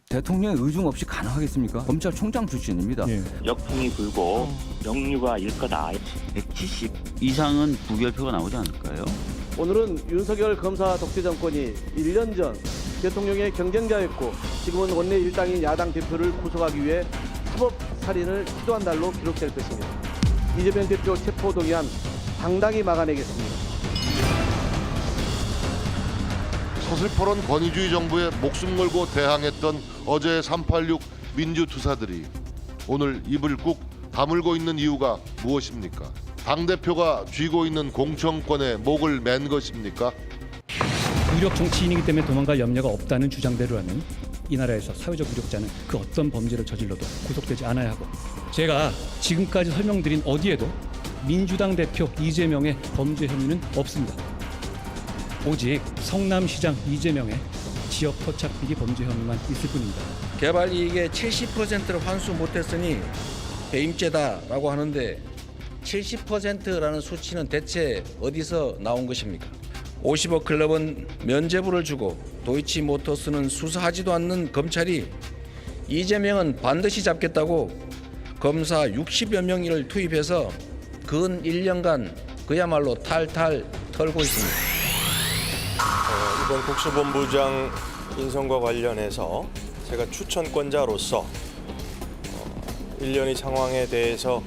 대통령의 의중 없이 가능하겠습니까? 검찰총장 출신입니다. 예. 역풍이 불고 영유가 일 거다. 170 이상은 부결표가 나오지 않을까요? 오늘은 윤석열 검사 독재 정권이 1년 전 대통령의 경쟁자였고 지금은 원내 일당인 야당 대표를 구속하기 위해 사법 살인을 시도한 달로 기록될 것입니다. 이재명 대표 체포 동의안 당당히 막아내겠습니다. 서슬퍼런 권위주의 정부에 목숨 걸고 대항했던 어제의 386 민주투사들이 오늘 입을 꾹 다물고 있는 이유가 무엇입니까? 당대표가 쥐고 있는 공천권에 목을 맨 것입니까? 유력 정치인이기 때문에 도망갈 염려가 없다는 주장대로라면 이 나라에서 사회적 무력자는 그 어떤 범죄를 저질러도 구속되지 않아야 하고, 제가 지금까지 설명드린 어디에도 민주당 대표 이재명의 범죄 혐의는 없습니다. 오직 성남시장 이재명의 지역 토착 비리 범죄 혐의만 있을 뿐입니다. 개발 이익의 70%를 환수 못했으니 배임죄다라고 하는데 70%라는 수치는 대체 어디서 나온 것입니까? 50억 클럽은 면죄부를 주고 도이치모터스는 수사하지도 않는 검찰이 이재명은 반드시 잡겠다고 검사 60여 명을 투입해서 근 1년간 그야말로 탈탈 털고 있습니다. 이번 국수본부장 인선과 관련해서 제가 추천권자로서 1년의 상황에 대해서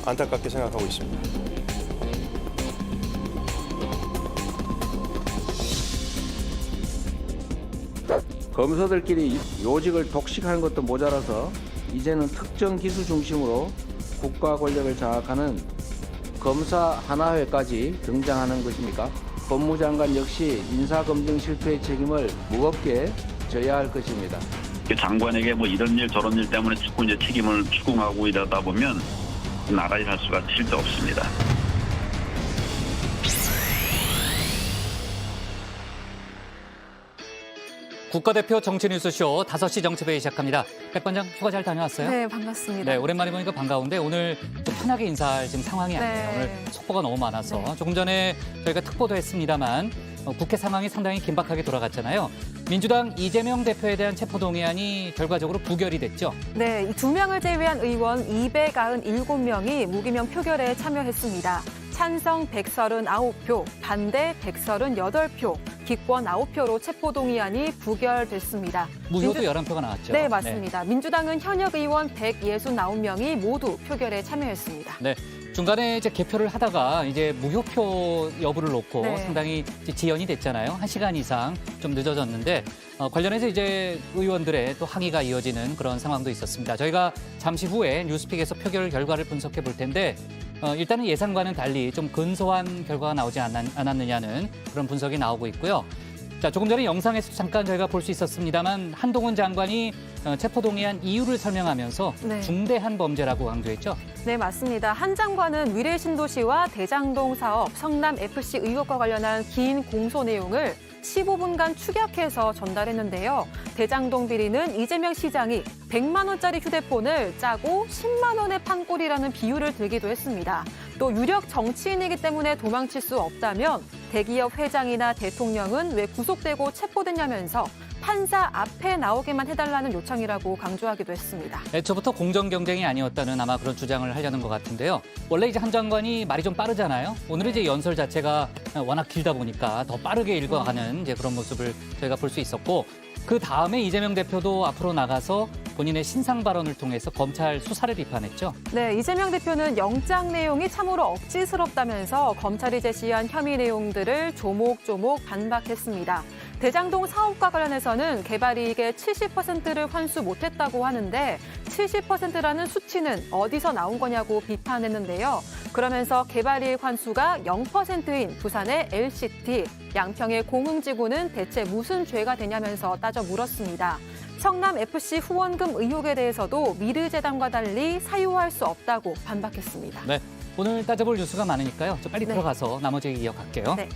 안타깝게 생각하고 있습니다. 검사들끼리 요직을 독식하는 것도 모자라서 이제는 특정 기수 중심으로 국가 권력을 장악하는 검사 하나회까지 등장하는 것입니까? 법무장관 역시 인사검증 실패의 책임을 무겁게 져야 할 것입니다. 장관에게 뭐 이런 일 저런 일 때문에 자꾸 이제 책임을 추궁하고 이러다 보면 나라에 살 수가 실제 없습니다. 국가대표 정치뉴스쇼 5시 정치회의 시작합니다. 백 관장 휴가 잘 다녀왔어요? 네, 반갑습니다. 네, 오랜만에 보니까 반가운데 오늘 좀 편하게 인사할 지금 상황이 아니에요. 네. 오늘 속보가 너무 많아서 네. 조금 전에 저희가 특보도 했습니다만 국회 상황이 상당히 긴박하게 돌아갔잖아요. 민주당 이재명 대표에 대한 체포동의안이 결과적으로 부결이 됐죠. 네, 이 2명을 제외한 의원 297명이 무기명 표결에 참여했습니다. 찬성 139표, 반대 138표, 기권 9표로 체포동의안이 부결됐습니다. 무효도 11표가 나왔죠. 네, 맞습니다. 민주당은 현역 의원 169명이 모두 표결에 참여했습니다. 네. 중간에 이제 개표를 하다가 이제 무효표 여부를 놓고 네. 상당히 지연이 됐잖아요. 1시간 이상 좀 늦어졌는데 관련해서 이제 의원들의 또 항의가 이어지는 그런 상황도 있었습니다. 저희가 잠시 후에 뉴스픽에서 표결 결과를 분석해 볼 텐데 일단은 예상과는 달리 좀 근소한 결과가 나오지 않았느냐는 그런 분석이 나오고 있고요. 자, 조금 전에 영상에서 잠깐 저희가 볼 수 있었습니다만 한동훈 장관이 체포동의안 이유를 설명하면서 네. 중대한 범죄라고 강조했죠. 네, 맞습니다. 한 장관은 위례신도시와 대장동 사업, 성남FC 의혹과 관련한 긴 공소 내용을 15분간 축약해서 전달했는데요. 대장동 비리는 이재명 시장이 100만 원짜리 휴대폰을 짜고 10만 원에 판 꼴이라는 비유를 들기도 했습니다. 또 유력 정치인이기 때문에 도망칠 수 없다면 대기업 회장이나 대통령은 왜 구속되고 체포됐냐면서 판사 앞에 나오게만 해달라는 요청이라고 강조하기도 했습니다. 애초부터 공정 경쟁이 아니었다는 아마 그런 주장을 하려는 것 같은데요. 원래 이제 한 장관이 말이 좀 빠르잖아요. 오늘은 이제 연설 자체가 워낙 길다 보니까 더 빠르게 읽어가는 이제 그런 모습을 저희가 볼 수 있었고, 그 다음에 이재명 대표도 앞으로 나가서 본인의 신상 발언을 통해서 검찰 수사를 비판했죠. 네, 이재명 대표는 영장 내용이 참으로 억지스럽다면서 검찰이 제시한 혐의 내용들을 조목조목 반박했습니다. 대장동 사업과 관련해서는 개발이익의 70%를 환수 못했다고 하는데 70%라는 수치는 어디서 나온 거냐고 비판했는데요. 그러면서 개발이익 환수가 0%인 부산의 LCT, 양평의 공흥지구는 대체 무슨 죄가 되냐면서 따져 물었습니다. 성남FC 후원금 의혹에 대해서도 미르재단과 달리 사유할 수 없다고 반박했습니다. 네, 오늘 따져볼 뉴스가 많으니까요. 저 빨리 들어가서 나머지 얘기 이어갈게요. 네.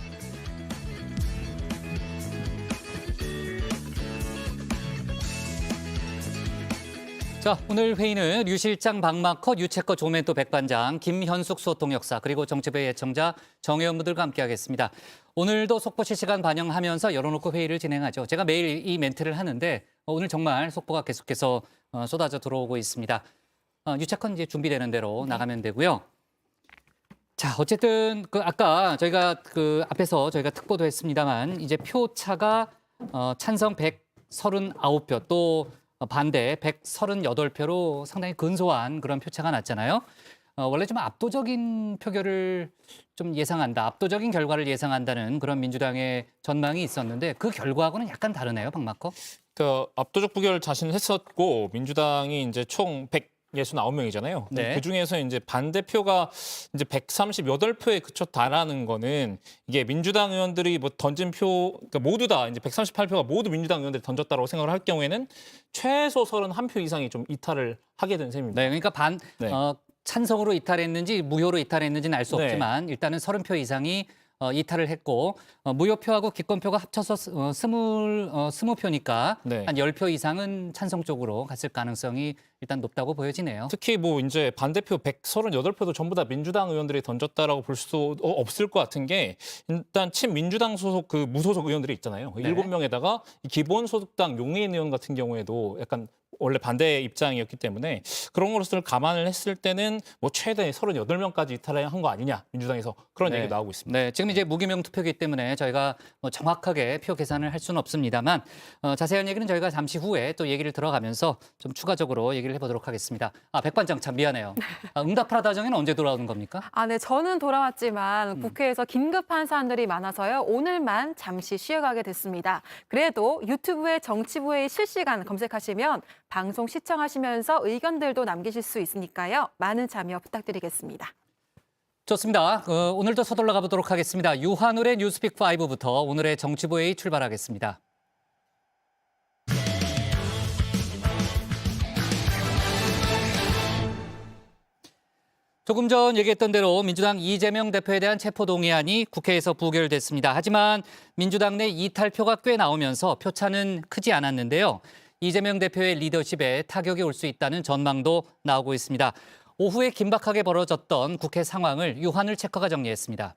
자, 오늘 회의는 류 실장 박마커, 유채커 조멘토 백반장, 김현숙 수호통역사, 그리고 정치부의 예청자 정혜원 분들과 함께하겠습니다. 오늘도 속보 실시간 반영하면서 열어놓고 회의를 진행하죠. 제가 매일 이 멘트를 하는데 오늘 정말 속보가 계속해서 쏟아져 들어오고 있습니다. 유착헌 이제 준비되는 대로 나가면 되고요. 자, 어쨌든 아까 저희가 앞에서 저희가 특보도 했습니다만 이제 표차가 찬성 139표 또 반대 138표로 상당히 근소한 그런 표차가 났잖아요. 원래 좀 압도적인 표결을 좀 예상한다, 압도적인 결과를 예상한다는 그런 민주당의 전망이 있었는데 그 결과하고는 약간 다르네요, 박마커. 압도적 부결 자신을 했었고 민주당이 이제 총 169명이잖아요. 네. 그 중에서 이제 반대표가 이제 138표에 그쳤다라는 거는 이게 민주당 의원들이 뭐 던진 그러니까 모두 다 이제 138표가 모두 민주당 의원들이 던졌다라고 생각을 할 경우에는 최소 31표 이상이 좀 이탈을 하게 된 셈입니다. 네, 그러니까 찬성으로 이탈했는지 무효로 이탈했는지는 알 수 없지만 일단은 30표 이상이 이탈을 했고 무효표하고 기권표가 합쳐서 20표니까 한 10표 이상은 찬성 쪽으로 갔을 가능성이 일단 높다고 보여지네요. 특히 뭐 이제 반대표 138표도 전부 다 민주당 의원들이 던졌다라고 볼 수도 없을 것 같은 게 일단 친민주당 소속 무소속 의원들이 있잖아요. 네. 7명에다가 기본소득당 용해인 의원 같은 경우에도 약간 원래 반대 입장이었기 때문에 그런 것을 감안을 했을 때는 뭐 최대 38명까지 이탈한 거 아니냐 민주당에서 그런 얘기가 나오고 있습니다. 네, 지금 이제 무기명 투표이기 때문에 저희가 정확하게 표 계산을 할 수는 없습니다만 자세한 얘기는 저희가 잠시 후에 또 얘기를 들어가면서 좀 추가적으로 얘기를 해보도록 하겠습니다. 백반장 참 미안해요. 응답하라 다정에는 언제 돌아오는 겁니까? 네, 저는 돌아왔지만 국회에서 긴급한 사안들이 많아서요. 오늘만 잠시 쉬어가게 됐습니다. 그래도 유튜브에 정치부회의 실시간 검색하시면 방송 시청하시면서 의견들도 남기실 수 있으니까요. 많은 참여 부탁드리겠습니다. 좋습니다. 오늘도 서둘러 가보도록 하겠습니다. 유한울의 뉴스픽 5부터 오늘의 정치부회의 출발하겠습니다. 조금 전 얘기했던 대로 민주당 이재명 대표에 대한 체포동의안이 국회에서 부결됐습니다. 하지만 민주당 내 이탈표가 꽤 나오면서 표차는 크지 않았는데요. 이재명 대표의 리더십에 타격이 올 수 있다는 전망도 나오고 있습니다. 오후에 긴박하게 벌어졌던 국회 상황을 유한울 체커가 정리했습니다.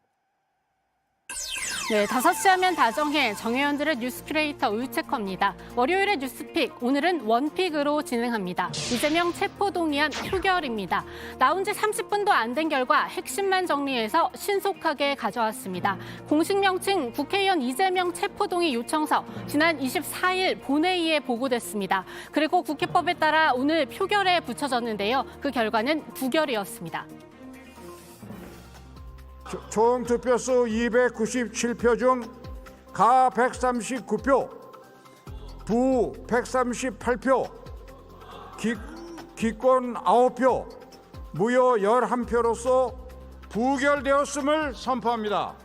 네, 5시 하면 다정해 정의원들의 뉴스 큐레이터 우유체커입니다. 월요일의 뉴스픽, 오늘은 원픽으로 진행합니다. 이재명 체포동의안 표결입니다. 나온 지 30분도 안 된 결과 핵심만 정리해서 신속하게 가져왔습니다. 공식 명칭 국회의원 이재명 체포동의 요청서 지난 24일 본회의에 보고됐습니다. 그리고 국회법에 따라 오늘 표결에 붙여졌는데요. 그 결과는 부결이었습니다. 총 득표수 297표 중 가 139표, 부 138표, 기권 9표, 무효 11표로서 부결되었음을 선포합니다.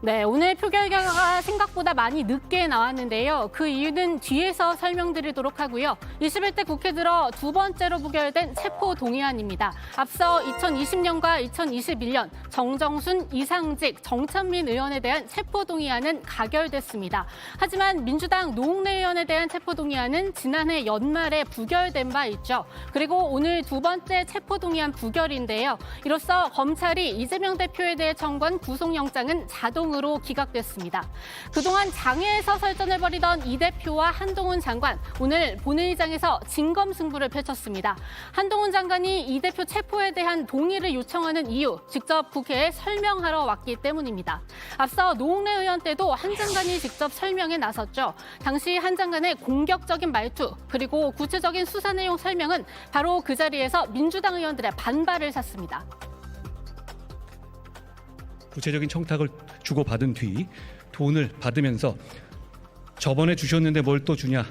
네, 오늘 표결 결과가 생각보다 많이 늦게 나왔는데요. 그 이유는 뒤에서 설명드리도록 하고요. 21대 국회 들어 두 번째로 부결된 체포동의안입니다. 앞서 2020년과 2021년 정정순, 이상직, 정찬민 의원에 대한 체포동의안은 가결됐습니다. 하지만 민주당 노웅래 의원에 대한 체포동의안은 지난해 연말에 부결된 바 있죠. 그리고 오늘 두 번째 체포동의안 부결인데요. 이로써 검찰이 이재명 대표에 대해 청구한 구속영장은 자동으로 기각됐습니다. 그동안 장외에서 설전을 벌이던 이 대표와 한동훈 장관, 오늘 본회의장에서 진검승부를 펼쳤습니다. 한동훈 장관이 이 대표 체포에 대한 동의를 요청하는 이유, 직접 국회에 설명하러 왔기 때문입니다. 앞서 노웅래 의원 때도 한 장관이 직접 설명에 나섰죠. 당시 한 장관의 공격적인 말투, 그리고 구체적인 수사 내용 설명은 바로 그 자리에서 민주당 의원들의 반발을 샀습니다. 구체적인 청탁을 주고받은 뒤 돈을 받으면서 저번에 주셨는데 뭘 또 주냐,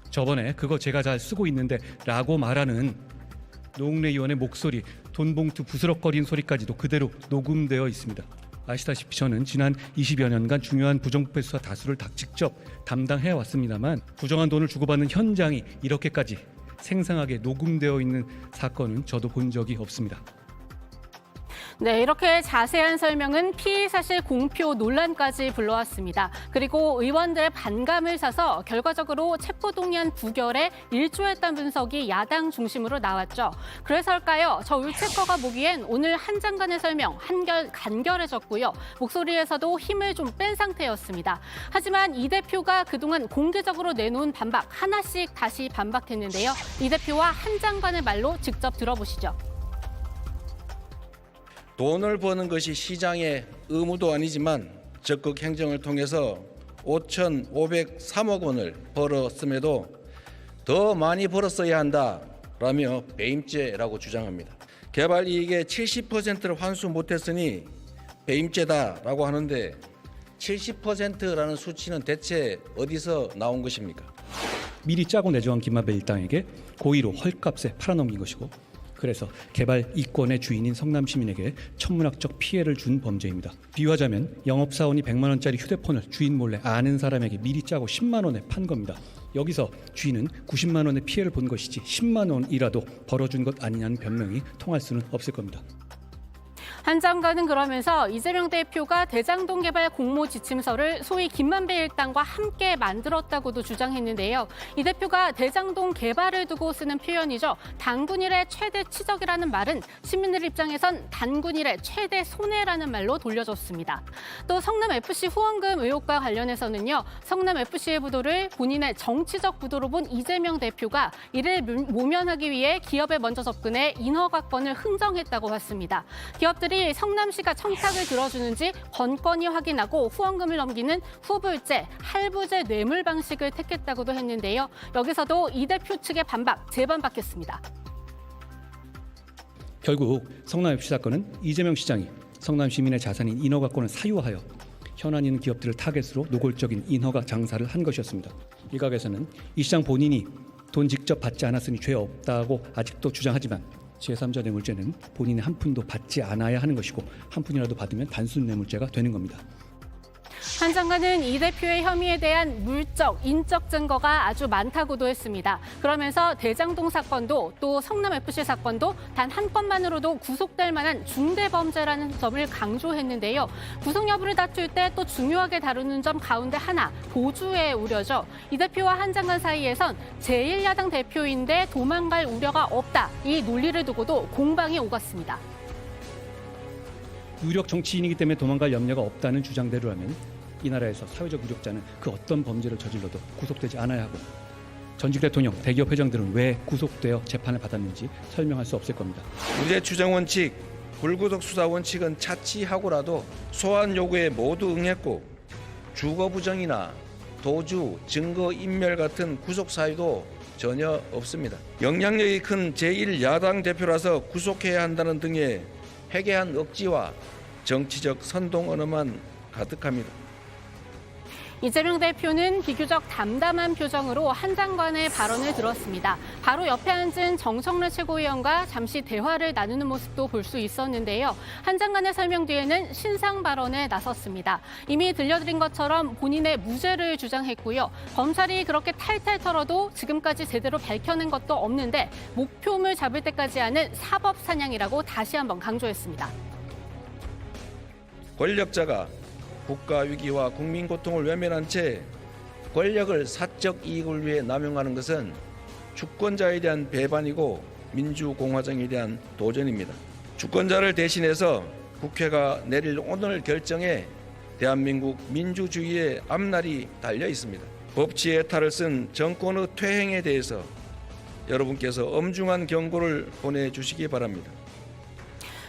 저번에 그거 제가 잘 쓰고 있는데 라고 말하는 노웅래 의원의 목소리, 돈봉투 부스럭거리는 소리까지도 그대로 녹음되어 있습니다. 아시다시피 저는 지난 20여 년간 중요한 부정부패 수사 다수를 직접 담당해 왔습니다만 부정한 돈을 주고받는 현장이 이렇게까지 생생하게 녹음되어 있는 사건은 저도 본 적이 없습니다. 네, 이렇게 자세한 설명은 피의 사실 공표 논란까지 불러왔습니다. 그리고 의원들의 반감을 사서 결과적으로 체포동의안 부결에 일조했다는 분석이 야당 중심으로 나왔죠. 그래서일까요? 저 울체커가 보기엔 오늘 한 장관의 설명 한결 간결해졌고요. 목소리에서도 힘을 좀 뺀 상태였습니다. 하지만 이 대표가 그동안 공개적으로 내놓은 반박 하나씩 다시 반박했는데요. 이 대표와 한 장관의 말로 직접 들어보시죠. 돈을 버는 것이 시장의 의무도 아니지만 적극 행정을 통해서 5,503억 원을 벌었음에도 더 많이 벌었어야 한다라며 배임죄라고 주장합니다. 개발 이익의 70%를 환수 못했으니 배임죄다라고 하는데 70%라는 수치는 대체 어디서 나온 것입니까? 미리 짜고 내정한 김만배 일당에게 고의로 헐값에 팔아넘긴 것이고, 그래서 개발 이권의 주인인 성남 시민에게 천문학적 피해를 준 범죄입니다. 비유하자면 영업사원이 100만 원짜리 휴대폰을 주인 몰래 아는 사람에게 미리 짜고 10만 원에 판 겁니다. 여기서 주인은 90만 원의 피해를 본 것이지 10만 원이라도 벌어준 것 아니냐는 변명이 통할 수는 없을 겁니다. 한 장관은 그러면서 이재명 대표가 대장동 개발 공모 지침서를 소위 김만배 일당과 함께 만들었다고도 주장했는데요. 이 대표가 대장동 개발을 두고 쓰는 표현이죠. 단군일의 최대 치적이라는 말은 시민들 입장에선 단군일의 최대 손해라는 말로 돌려줬습니다. 또 성남FC 후원금 의혹과 관련해서는요. 성남FC의 부도를 본인의 정치적 부도로 본 이재명 대표가 이를 모면하기 위해 기업에 먼저 접근해 인허가권을 흥정했다고 봤습니다. 기업들이 성남시가 청탁을 들어주는지 번건히 확인하고 후원금을 넘기는 후불제, 할부제 뇌물 방식을 택했다고도 했는데요. 여기서도 이 대표 측의 반박, 재반박했습니다. 결국 성남FC 사건은 이재명 시장이 성남 시민의 자산인 인허가권을 사유하여 현안 있는 기업들을 타겟으로 노골적인 인허가 장사를 한 것이었습니다. 일각에서는 이 시장 본인이 돈 직접 받지 않았으니 죄 없다고 아직도 주장하지만 제3자 뇌물죄는 본인이 한 푼도 받지 않아야 하는 것이고 한 푼이라도 받으면 단순 뇌물죄가 되는 겁니다. 한 장관은 이 대표의 혐의에 대한 물적, 인적 증거가 아주 많다고도 했습니다. 그러면서 대장동 사건도 또 성남FC 사건도 단 한 건만으로도 구속될 만한 중대범죄라는 점을 강조했는데요. 구속 여부를 다툴 때 또 중요하게 다루는 점 가운데 하나, 도주의 우려죠. 이 대표와 한 장관 사이에선 제1야당 대표인데 도망갈 우려가 없다. 이 논리를 두고도 공방이 오갔습니다. 유력 정치인이기 때문에 도망갈 염려가 없다는 주장대로라면 이 나라에서 사회적 유력자는 그 어떤 범죄를 저질러도 구속되지 않아야 하고 전직 대통령, 대기업 회장들은 왜 구속되어 재판을 받았는지 설명할 수 없을 겁니다. 무죄 추정 원칙, 불구속 수사 원칙은 차치하고라도 소환 요구에 모두 응했고 주거 부정이나 도주, 증거 인멸 같은 구속 사유도 전혀 없습니다. 영향력이 큰 제1야당 대표라서 구속해야 한다는 등의 회개한 억지와 정치적 선동 언어만 가득합니다. 이재명 대표는 비교적 담담한 표정으로 한 장관의 발언을 들었습니다. 바로 옆에 앉은 정청래 최고위원과 잠시 대화를 나누는 모습도 볼 수 있었는데요. 한 장관의 설명 뒤에는 신상 발언에 나섰습니다. 이미 들려드린 것처럼 본인의 무죄를 주장했고요. 검찰이 그렇게 탈탈 털어도 지금까지 제대로 밝혀낸 것도 없는데 목표물 잡을 때까지 하는 사법 사냥이라고 다시 한번 강조했습니다. 권력자가 국가 위기와 국민 고통을 외면한 채 권력을 사적 이익을 위해 남용하는 것은 주권자에 대한 배반이고 민주공화정에 대한 도전입니다. 주권자를 대신해서 국회가 내릴 오늘 결정에 대한민국 민주주의의 앞날이 달려 있습니다. 법치의 탈을 쓴 정권의 퇴행에 대해서 여러분께서 엄중한 경고를 보내주시기 바랍니다.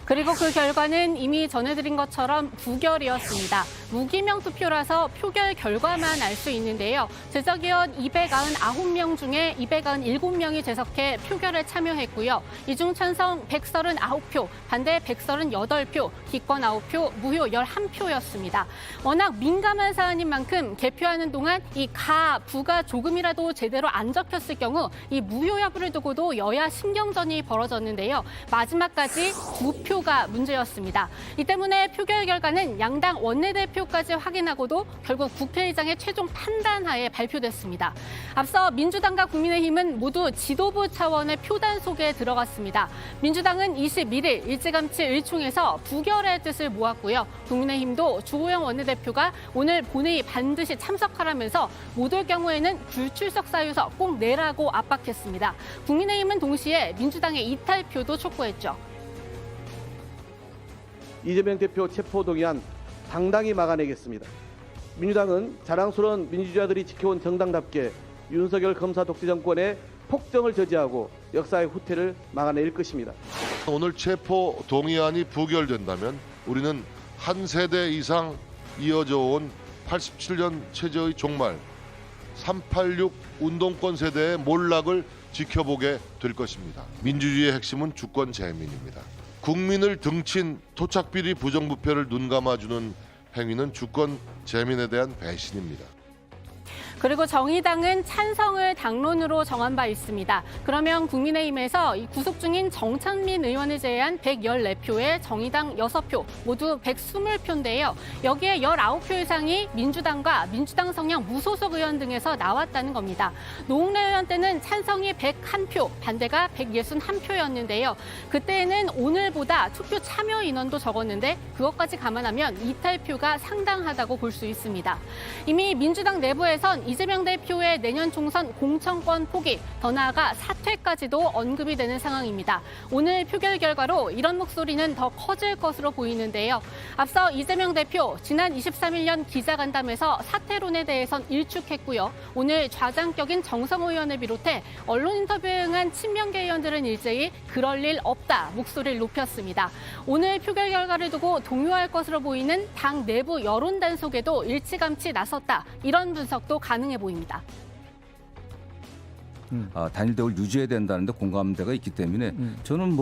그리고 그 결과는 이미 전해드린 것처럼 부결이었습니다. 무기명 투표라서 표결 결과만 알 수 있는데요. 제적위원 299명 중에 297명이 제석해 표결에 참여했고요. 이 중 찬성 139표, 반대 138표, 기권 9표, 무효 11표였습니다. 워낙 민감한 사안인 만큼 개표하는 동안 이 가, 부가 조금이라도 제대로 안 적혔을 경우 이 무효 여부를 두고도 여야 신경전이 벌어졌는데요. 마지막까지 두 표가 문제였습니다. 이 때문에 표결 결과는 양당 원내대표까지 확인하고도 결국 국회의장의 최종 판단하에 발표됐습니다. 앞서 민주당과 국민의힘은 모두 지도부 차원의 표단 속에 들어갔습니다. 민주당은 21일 일찌감치 의총에서 부결의 뜻을 모았고요. 국민의힘도 주호영 원내대표가 오늘 본회의 반드시 참석하라면서 못 올 경우에는 불출석 사유서 꼭 내라고 압박했습니다. 국민의힘은 동시에 민주당의 이탈표도 촉구했죠. 이재명 대표 체포동의안 당당히 막아내겠습니다. 민주당은 자랑스러운 민주주의자들이 지켜온 정당답게 윤석열 검사 독재 정권의 폭정을 저지하고 역사의 후퇴를 막아낼 것입니다. 오늘 체포 동의안이 부결된다면 우리는 한 세대 이상 이어져 온 87년 체제의 종말, 386 운동권 세대의 몰락을 지켜보게 될 것입니다. 민주주의의 핵심은 주권 재민입니다. 국민을 등친 토착비리 부정부패를 눈감아주는 행위는 주권 재민에 대한 배신입니다. 그리고 정의당은 찬성을 당론으로 정한 바 있습니다. 그러면 국민의힘에서 구속 중인 정찬민 의원을 제외한 114표에 정의당 6표, 모두 120표인데요. 여기에 19표 이상이 민주당과 민주당 성향 무소속 의원 등에서 나왔다는 겁니다. 노웅래 의원 때는 찬성이 101표, 반대가 161표였는데요. 그때는 오늘보다 투표 참여 인원도 적었는데 그것까지 감안하면 이탈표가 상당하다고 볼 수 있습니다. 이미 민주당 내부에선 이재명 대표의 내년 총선 공천권 포기, 더 나아가 사퇴까지도 언급이 되는 상황입니다. 오늘 표결 결과로 이런 목소리는 더 커질 것으로 보이는데요. 앞서 이재명 대표 지난 23일 기자간담회에서 사퇴론에 대해선 일축했고요. 오늘 좌장격인 정성호 의원을 비롯해 언론 인터뷰에 응한 친명계 의원들은 일제히 그럴 일 없다 목소리를 높였습니다. 오늘 표결 결과를 두고 동요할 것으로 보이는 당 내부 여론 단속에도 일찌감치 나섰다. 이런 분석도 가능해 보입니다. 단일 대우를 유지해야 된다는데 공감대가 있기 때문에 저는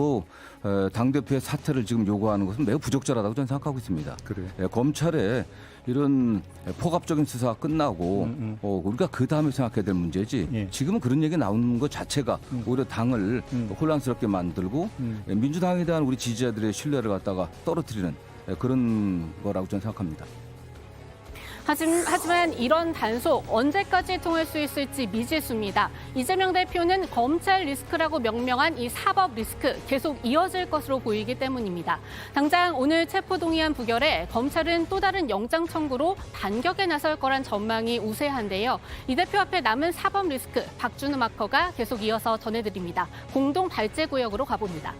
당대표의 사퇴를 지금 요구하는 것은 매우 부적절하다고 저는 생각하고 있습니다. 그래요. 검찰의 이런 포괄적인 수사가 끝나고 우리가 그 다음에 생각해야 될 문제지 지금은 그런 얘기 나오는 것 자체가 오히려 당을 혼란스럽게 만들고 민주당에 대한 우리 지지자들의 신뢰를 갖다가 떨어뜨리는 그런 거라고 저는 생각합니다. 하지만 이런 단속 언제까지 통할 수 있을지 미지수입니다. 이재명 대표는 검찰 리스크라고 명명한 이 사법 리스크 계속 이어질 것으로 보이기 때문입니다. 당장 오늘 체포동의안 부결에 검찰은 또 다른 영장 청구로 반격에 나설 거란 전망이 우세한데요. 이 대표 앞에 남은 사법 리스크 박준우 마커가 계속 이어서 전해드립니다. 공동 발제구역으로 가봅니다.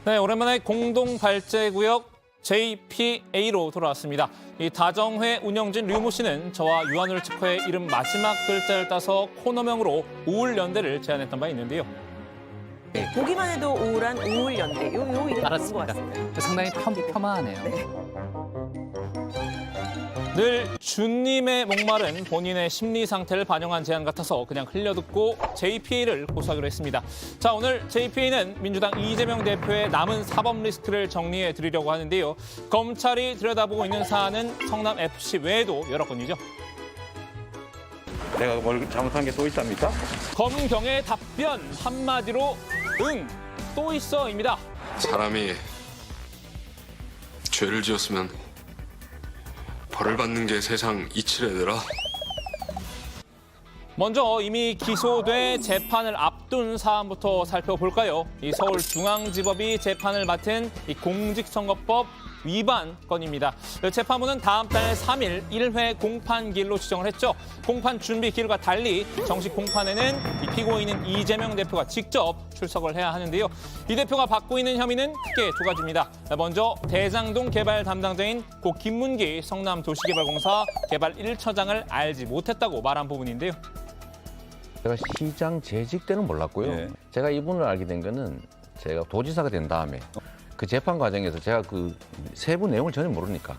네, 오랜만에 공동 발제구역 JPA로 돌아왔습니다. 이 다정회 운영진 류모 씨는 저와 유한열 특허의 이름 마지막 글자를 따서 코너명으로 우울연대를 제안했던 바 있는데요. 네, 보기만 해도 우울한 우울연대. 요 이름 좋은 것 알았습니다. 같습니다. 상당히 폄하하네요. 네. 늘 주님의 목마른 본인의 심리 상태를 반영한 제안 같아서 그냥 흘려듣고 JPA를 고소하기로 했습니다. 자, 오늘 JPA는 민주당 이재명 대표의 남은 사법 리스크를 정리해 드리려고 하는데요. 검찰이 들여다보고 있는 사안은 성남FC 외에도 여러 건이죠. 내가 뭘 잘못한 게 또 있답니까? 검경의 답변 한마디로 응, 또 있어입니다. 사람이 죄를 지었으면 벌을 받는 게 세상 이치래더라. 먼저 이미 기소돼 재판을 앞둔 사안부터 살펴볼까요? 이 서울중앙지법이 재판을 맡은 이 공직선거법 위반 건입니다. 재판부는 다음 달 3일 1회 공판기일로 지정을 했죠. 공판 준비 기일과 달리 정식 공판에는 이 피고인인 이재명 대표가 직접 출석을 해야 하는데요. 이 대표가 받고 있는 혐의는 크게 두 가지입니다. 먼저 대장동 개발 담당자인 고 김문기 성남도시개발공사 개발 1처장을 알지 못했다고 말한 부분인데요. 제가 시장 재직 때는 몰랐고요. 제가 이분을 알게 된 거는 제가 도지사가 된 다음에 그 재판 과정에서 제가 그 세부 내용을 전혀 모르니까.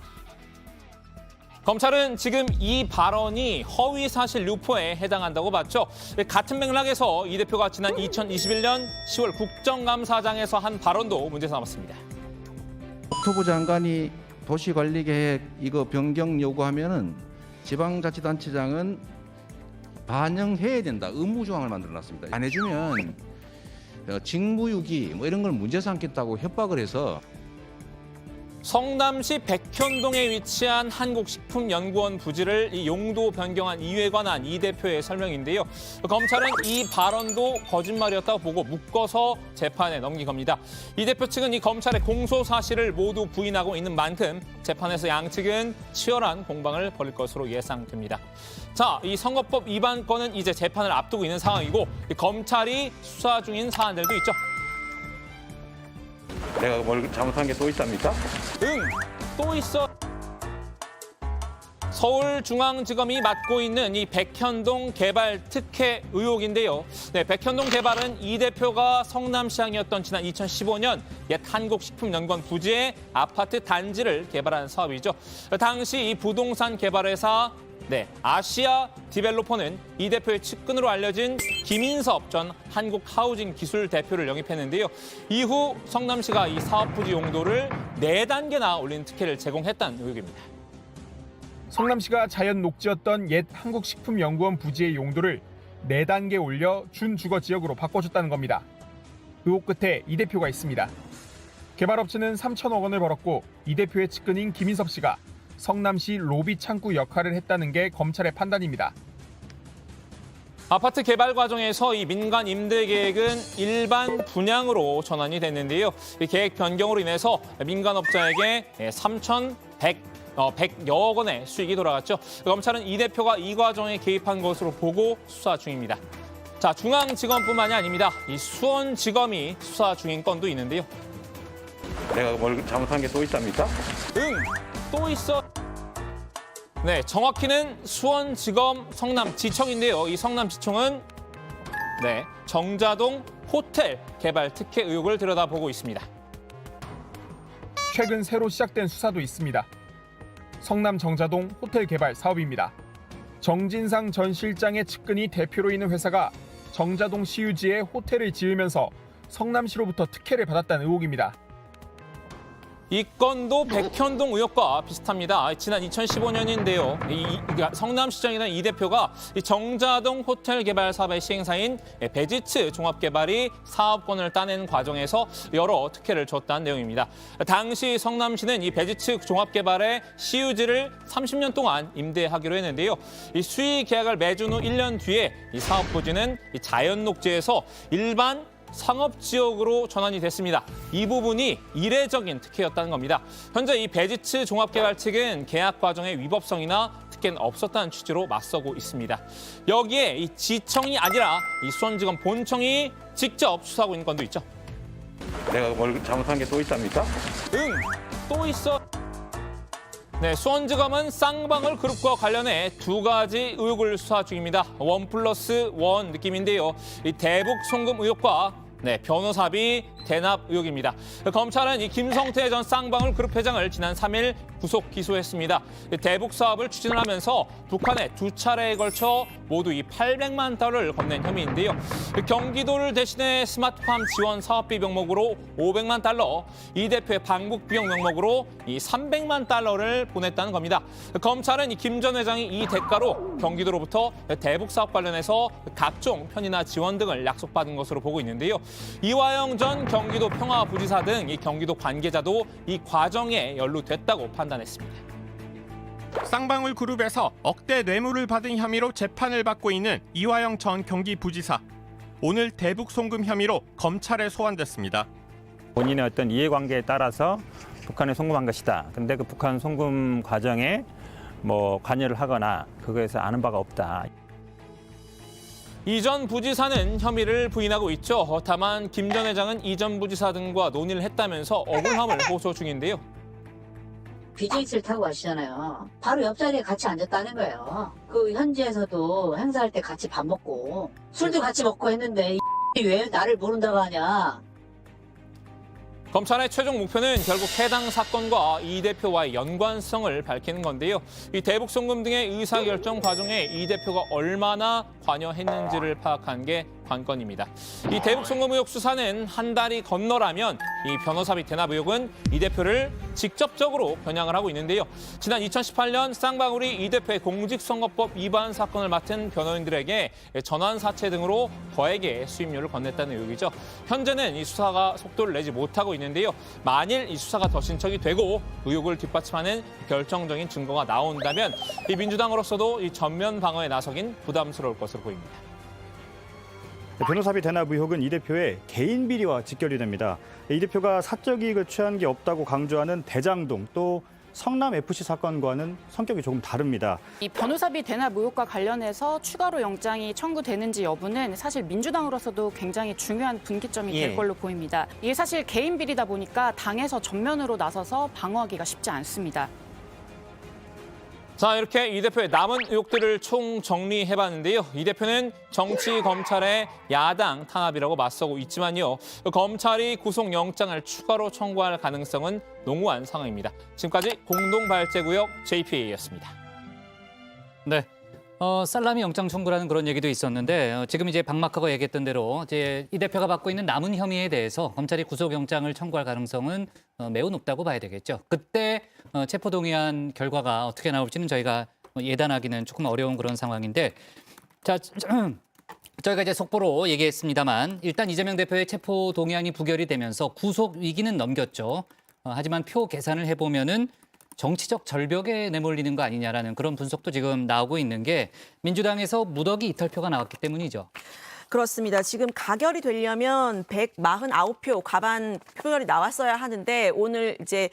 검찰은 지금 이 발언이 허위 사실 유포에 해당한다고 봤죠. 같은 맥락에서 이 대표가 지난 2021년 10월 국정감사장에서 한 발언도 문제 삼았습니다. 국토부 장관이 도시관리계획 이거 변경 요구하면은 지방자치단체장은 반영해야 된다. 의무조항을 만들어놨습니다. 안 해주면 직무유기 이런 걸 문제 삼겠다고 협박을 해서. 성남시 백현동에 위치한 한국식품연구원 부지를 이 용도 변경한 이유에 관한 이 대표의 설명인데요. 검찰은 이 발언도 거짓말이었다고 보고 묶어서 재판에 넘긴 겁니다. 이 대표 측은 이 검찰의 공소 사실을 모두 부인하고 있는 만큼 재판에서 양측은 치열한 공방을 벌일 것으로 예상됩니다. 자, 이 선거법 위반 건은 이제 재판을 앞두고 있는 상황이고 이 검찰이 수사 중인 사안들도 있죠. 내가 뭘 잘못한 게 또 있답니까? 또 있어. 서울중앙지검이 맡고 있는 이 백현동 개발 특혜 의혹인데요. 네, 백현동 개발은 이 대표가 성남시장이었던 지난 2015년 옛 한국식품연구원 부지에 아파트 단지를 개발한 사업이죠. 당시 이 부동산 개발회사 아시아 디벨로퍼는 이 대표의 측근으로 알려진 김인섭 전 한국하우징 기술 대표를 영입했는데요. 이후 성남시가 이 사업 부지 용도를 4단계나 올린 특혜를 제공했다는 의혹입니다. 성남시가 자연 녹지였던 옛 한국식품연구원 부지의 용도를 4단계 올려 준주거지역으로 바꿔줬다는 겁니다. 의혹 끝에 이 대표가 있습니다. 개발업체는 3천억 원을 벌었고 이 대표의 측근인 김인섭 씨가 성남시 로비 창구 역할을 했다는 게 검찰의 판단입니다. 아파트 개발 과정에서 이 민간 임대 계획은 일반 분양으로 전환이 됐는데요. 이 계획 변경으로 인해서 민간업자에게 3,100여 원의 수익이 돌아갔죠. 검찰은 이 대표가 이 과정에 개입한 것으로 보고 수사 중입니다. 자, 중앙지검뿐만이 아닙니다. 이 수원지검이 수사 중인 건도 있는데요. 내가 뭘 잘못한 게 또 있답니까? 또 있어. 네, 정확히는 수원지검 성남지청인데요. 이 성남지청은 정자동 호텔 개발 특혜 의혹을 들여다보고 있습니다. 최근 새로 시작된 수사도 있습니다. 성남 정자동 호텔 개발 사업입니다. 정진상 전 실장의 측근이 대표로 있는 회사가 정자동 시유지에 호텔을 지으면서 성남시로부터 특혜를 받았다는 의혹입니다. 이 건도 백현동 의혹과 비슷합니다. 지난 2015년인데요. 성남시장이나 이 대표가 이 정자동 호텔 개발 사업의 시행사인 베지츠 종합개발이 사업권을 따낸 과정에서 여러 특혜를 줬다는 내용입니다. 당시 성남시는 이 베지츠 종합개발의 시유지를 30년 동안 임대하기로 했는데요. 이 수의 계약을 맺은 후 1년 뒤에 이 사업 부지는 이 자연녹지에서 일반 상업지역으로 전환이 됐습니다. 이 부분이 이례적인 특혜였다는 겁니다. 현재 이 베지츠 종합개발 측은 계약 과정의 위법성이나 특혜는 없었다는 취지로 맞서고 있습니다. 여기에 이 지청이 아니라 이 수원지검 본청이 직접 수사하고 있는 건도 있죠. 내가 뭘 잘못한 게 또 있답니까? 또 있어. 네, 수원지검은 쌍방울 그룹과 관련해 2가지 의혹을 수사 중입니다. 1+1 느낌인데요. 이 대북 송금 의혹과 변호사비 대납 의혹입니다. 검찰은 이 김성태 전 쌍방울 그룹 회장을 지난 3일 구속 기소했습니다. 대북 사업을 추진을 하면서 북한에 2차례에 걸쳐 모두 이 800만 달러를 건넨 혐의인데요. 경기도를 대신해 스마트팜 지원 사업비 명목으로 500만 달러, 이 대표의 방북 비용 명목으로 이 300만 달러를 보냈다는 겁니다. 검찰은 이 김 전 회장이 이 대가로 경기도로부터 대북 사업 관련해서 각종 편의나 지원 등을 약속받은 것으로 보고 있는데요. 이화영 전 경기도 평화부지사 등 이 경기도 관계자도 이 과정에 연루됐다고 판단했습니다. 쌍방울 그룹에서 억대 뇌물을 받은 혐의로 재판을 받고 있는 이화영 전 경기부지사. 오늘 대북 송금 혐의로 검찰에 소환됐습니다. 본인의 어떤 이해관계에 따라서 북한에 송금한 것이다. 근데 그 북한 송금 과정에 관여를 하거나 그거에서 아는 바가 없다. 이 전 부지사는 혐의를 부인하고 있죠. 다만 김 전 회장은 이 전 부지사 등과 논의를 했다면서 억울함을 호소 중인데요. BJX를 타고 가시잖아요. 바로 옆자리에 같이 앉았다는 거예요. 그 현지에서도 행사할 때 같이 밥 먹고 술도 같이 먹고 했는데 왜 나를 모른다고 하냐. 검찰의 최종 목표는 결국 해당 사건과 이 대표와의 연관성을 밝히는 건데요. 이 대북 송금 등의 의사결정 과정에 이 대표가 얼마나 관여했는지를 파악하는 게 관건입니다. 이 대북 송금 의혹 수사는 한 달이 건너라면 이 변호사비 대납 의혹은 이 대표를 직접적으로 겨냥을 하고 있는데요. 지난 2018년 쌍방울이 이 대표의 공직선거법 위반 사건을 맡은 변호인들에게 전환 사채 등으로 거액의 수임료를 건넸다는 의혹이죠. 현재는 이 수사가 속도를 내지 못하고 있는데요. 만일 이 수사가 더 진척이 되고 의혹을 뒷받침하는 결정적인 증거가 나온다면 이 민주당으로서도 이 전면 방어에 나서긴 부담스러울 것으로 보입니다. 변호사비 대납 의혹은 이 대표의 개인 비리와 직결이 됩니다. 이 대표가 사적 이익을 취한 게 없다고 강조하는 대장동 또 성남FC 사건과는 성격이 조금 다릅니다. 이 변호사비 대납 의혹과 관련해서 추가로 영장이 청구되는지 여부는 사실 민주당으로서도 굉장히 중요한 분기점이 될 걸로 보입니다. 이게 사실 개인 비리다 보니까 당에서 전면으로 나서서 방어하기가 쉽지 않습니다. 자, 이렇게 이 대표의 남은 의혹들을 총 정리해봤는데요. 이 대표는 정치 검찰의 야당 탄압이라고 맞서고 있지만요. 검찰이 구속영장을 추가로 청구할 가능성은 농후한 상황입니다. 지금까지 공동발제구역 JPA였습니다. 네. 살라미 영장 청구라는 그런 얘기도 있었는데 지금 이제 박마커가 얘기했던 대로 이제 이 대표가 받고 있는 남은 혐의에 대해서 검찰이 구속영장을 청구할 가능성은 매우 높다고 봐야 되겠죠. 그때 체포동의안 결과가 어떻게 나올지는 저희가 예단하기는 조금 어려운 그런 상황인데 자 저희가 이제 속보로 얘기했습니다만 일단 이재명 대표의 체포동의안이 부결이 되면서 구속 위기는 넘겼죠. 하지만 표 계산을 해보면은 정치적 절벽에 내몰리는 거 아니냐라는 그런 분석도 지금 나오고 있는 게 민주당에서 무더기 이탈표가 나왔기 때문이죠. 그렇습니다. 지금 가결이 되려면 149표 과반 표결이 나왔어야 하는데 오늘 이제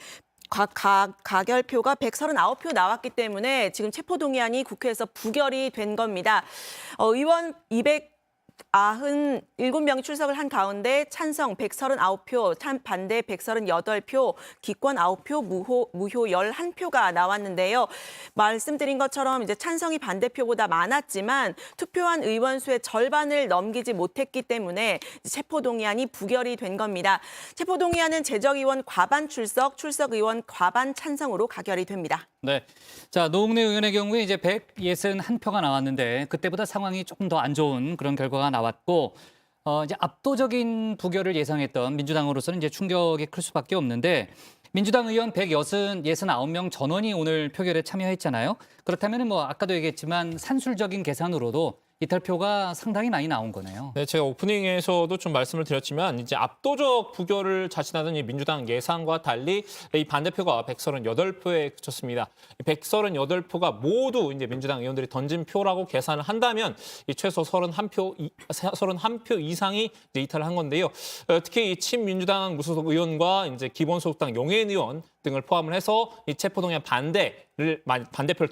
가결표가 139표 나왔기 때문에 지금 체포동의안이 국회에서 부결이 된 겁니다. 의원 297명이 출석을 한 가운데 찬성 139표, 반대 138표, 기권 9표, 무효 11표가 나왔는데요. 말씀드린 것처럼 이제 찬성이 반대표보다 많았지만 투표한 의원 수의 절반을 넘기지 못했기 때문에 체포동의안이 부결이 된 겁니다. 체포동의안은 재적의원 과반 출석, 출석의원 과반 찬성으로 가결이 됩니다. 네. 자, 노웅래 의원의 경우에 이제 161표가 나왔는데 그때보다 상황이 조금 더 안 좋은 그런 결과가 나왔고 이제 압도적인 부결을 예상했던 민주당으로서는 이제 충격이 클 수밖에 없는데 민주당 의원 169명 전원이 오늘 표결에 참여했잖아요. 그렇다면 뭐 아까도 얘기했지만 산술적인 계산으로도 이탈표가 상당히 많이 나온 거네요. 네, 제가 오프닝에서도 좀 말씀을 드렸지만 이제 압도적 부결을 자신하던 이 민주당 예상과 달리 이 반대표가 138표에 그쳤습니다. 138표가 모두 이제 민주당 의원들이 던진 표라고 계산을 한다면 이 최소 31표 이상이 이제 이탈을 한 건데요. 특히 이 친민주당 무소속 의원과 이제 기본소속당 용해인 의원 등을 포함을 해서 이 체포동의안 반대표를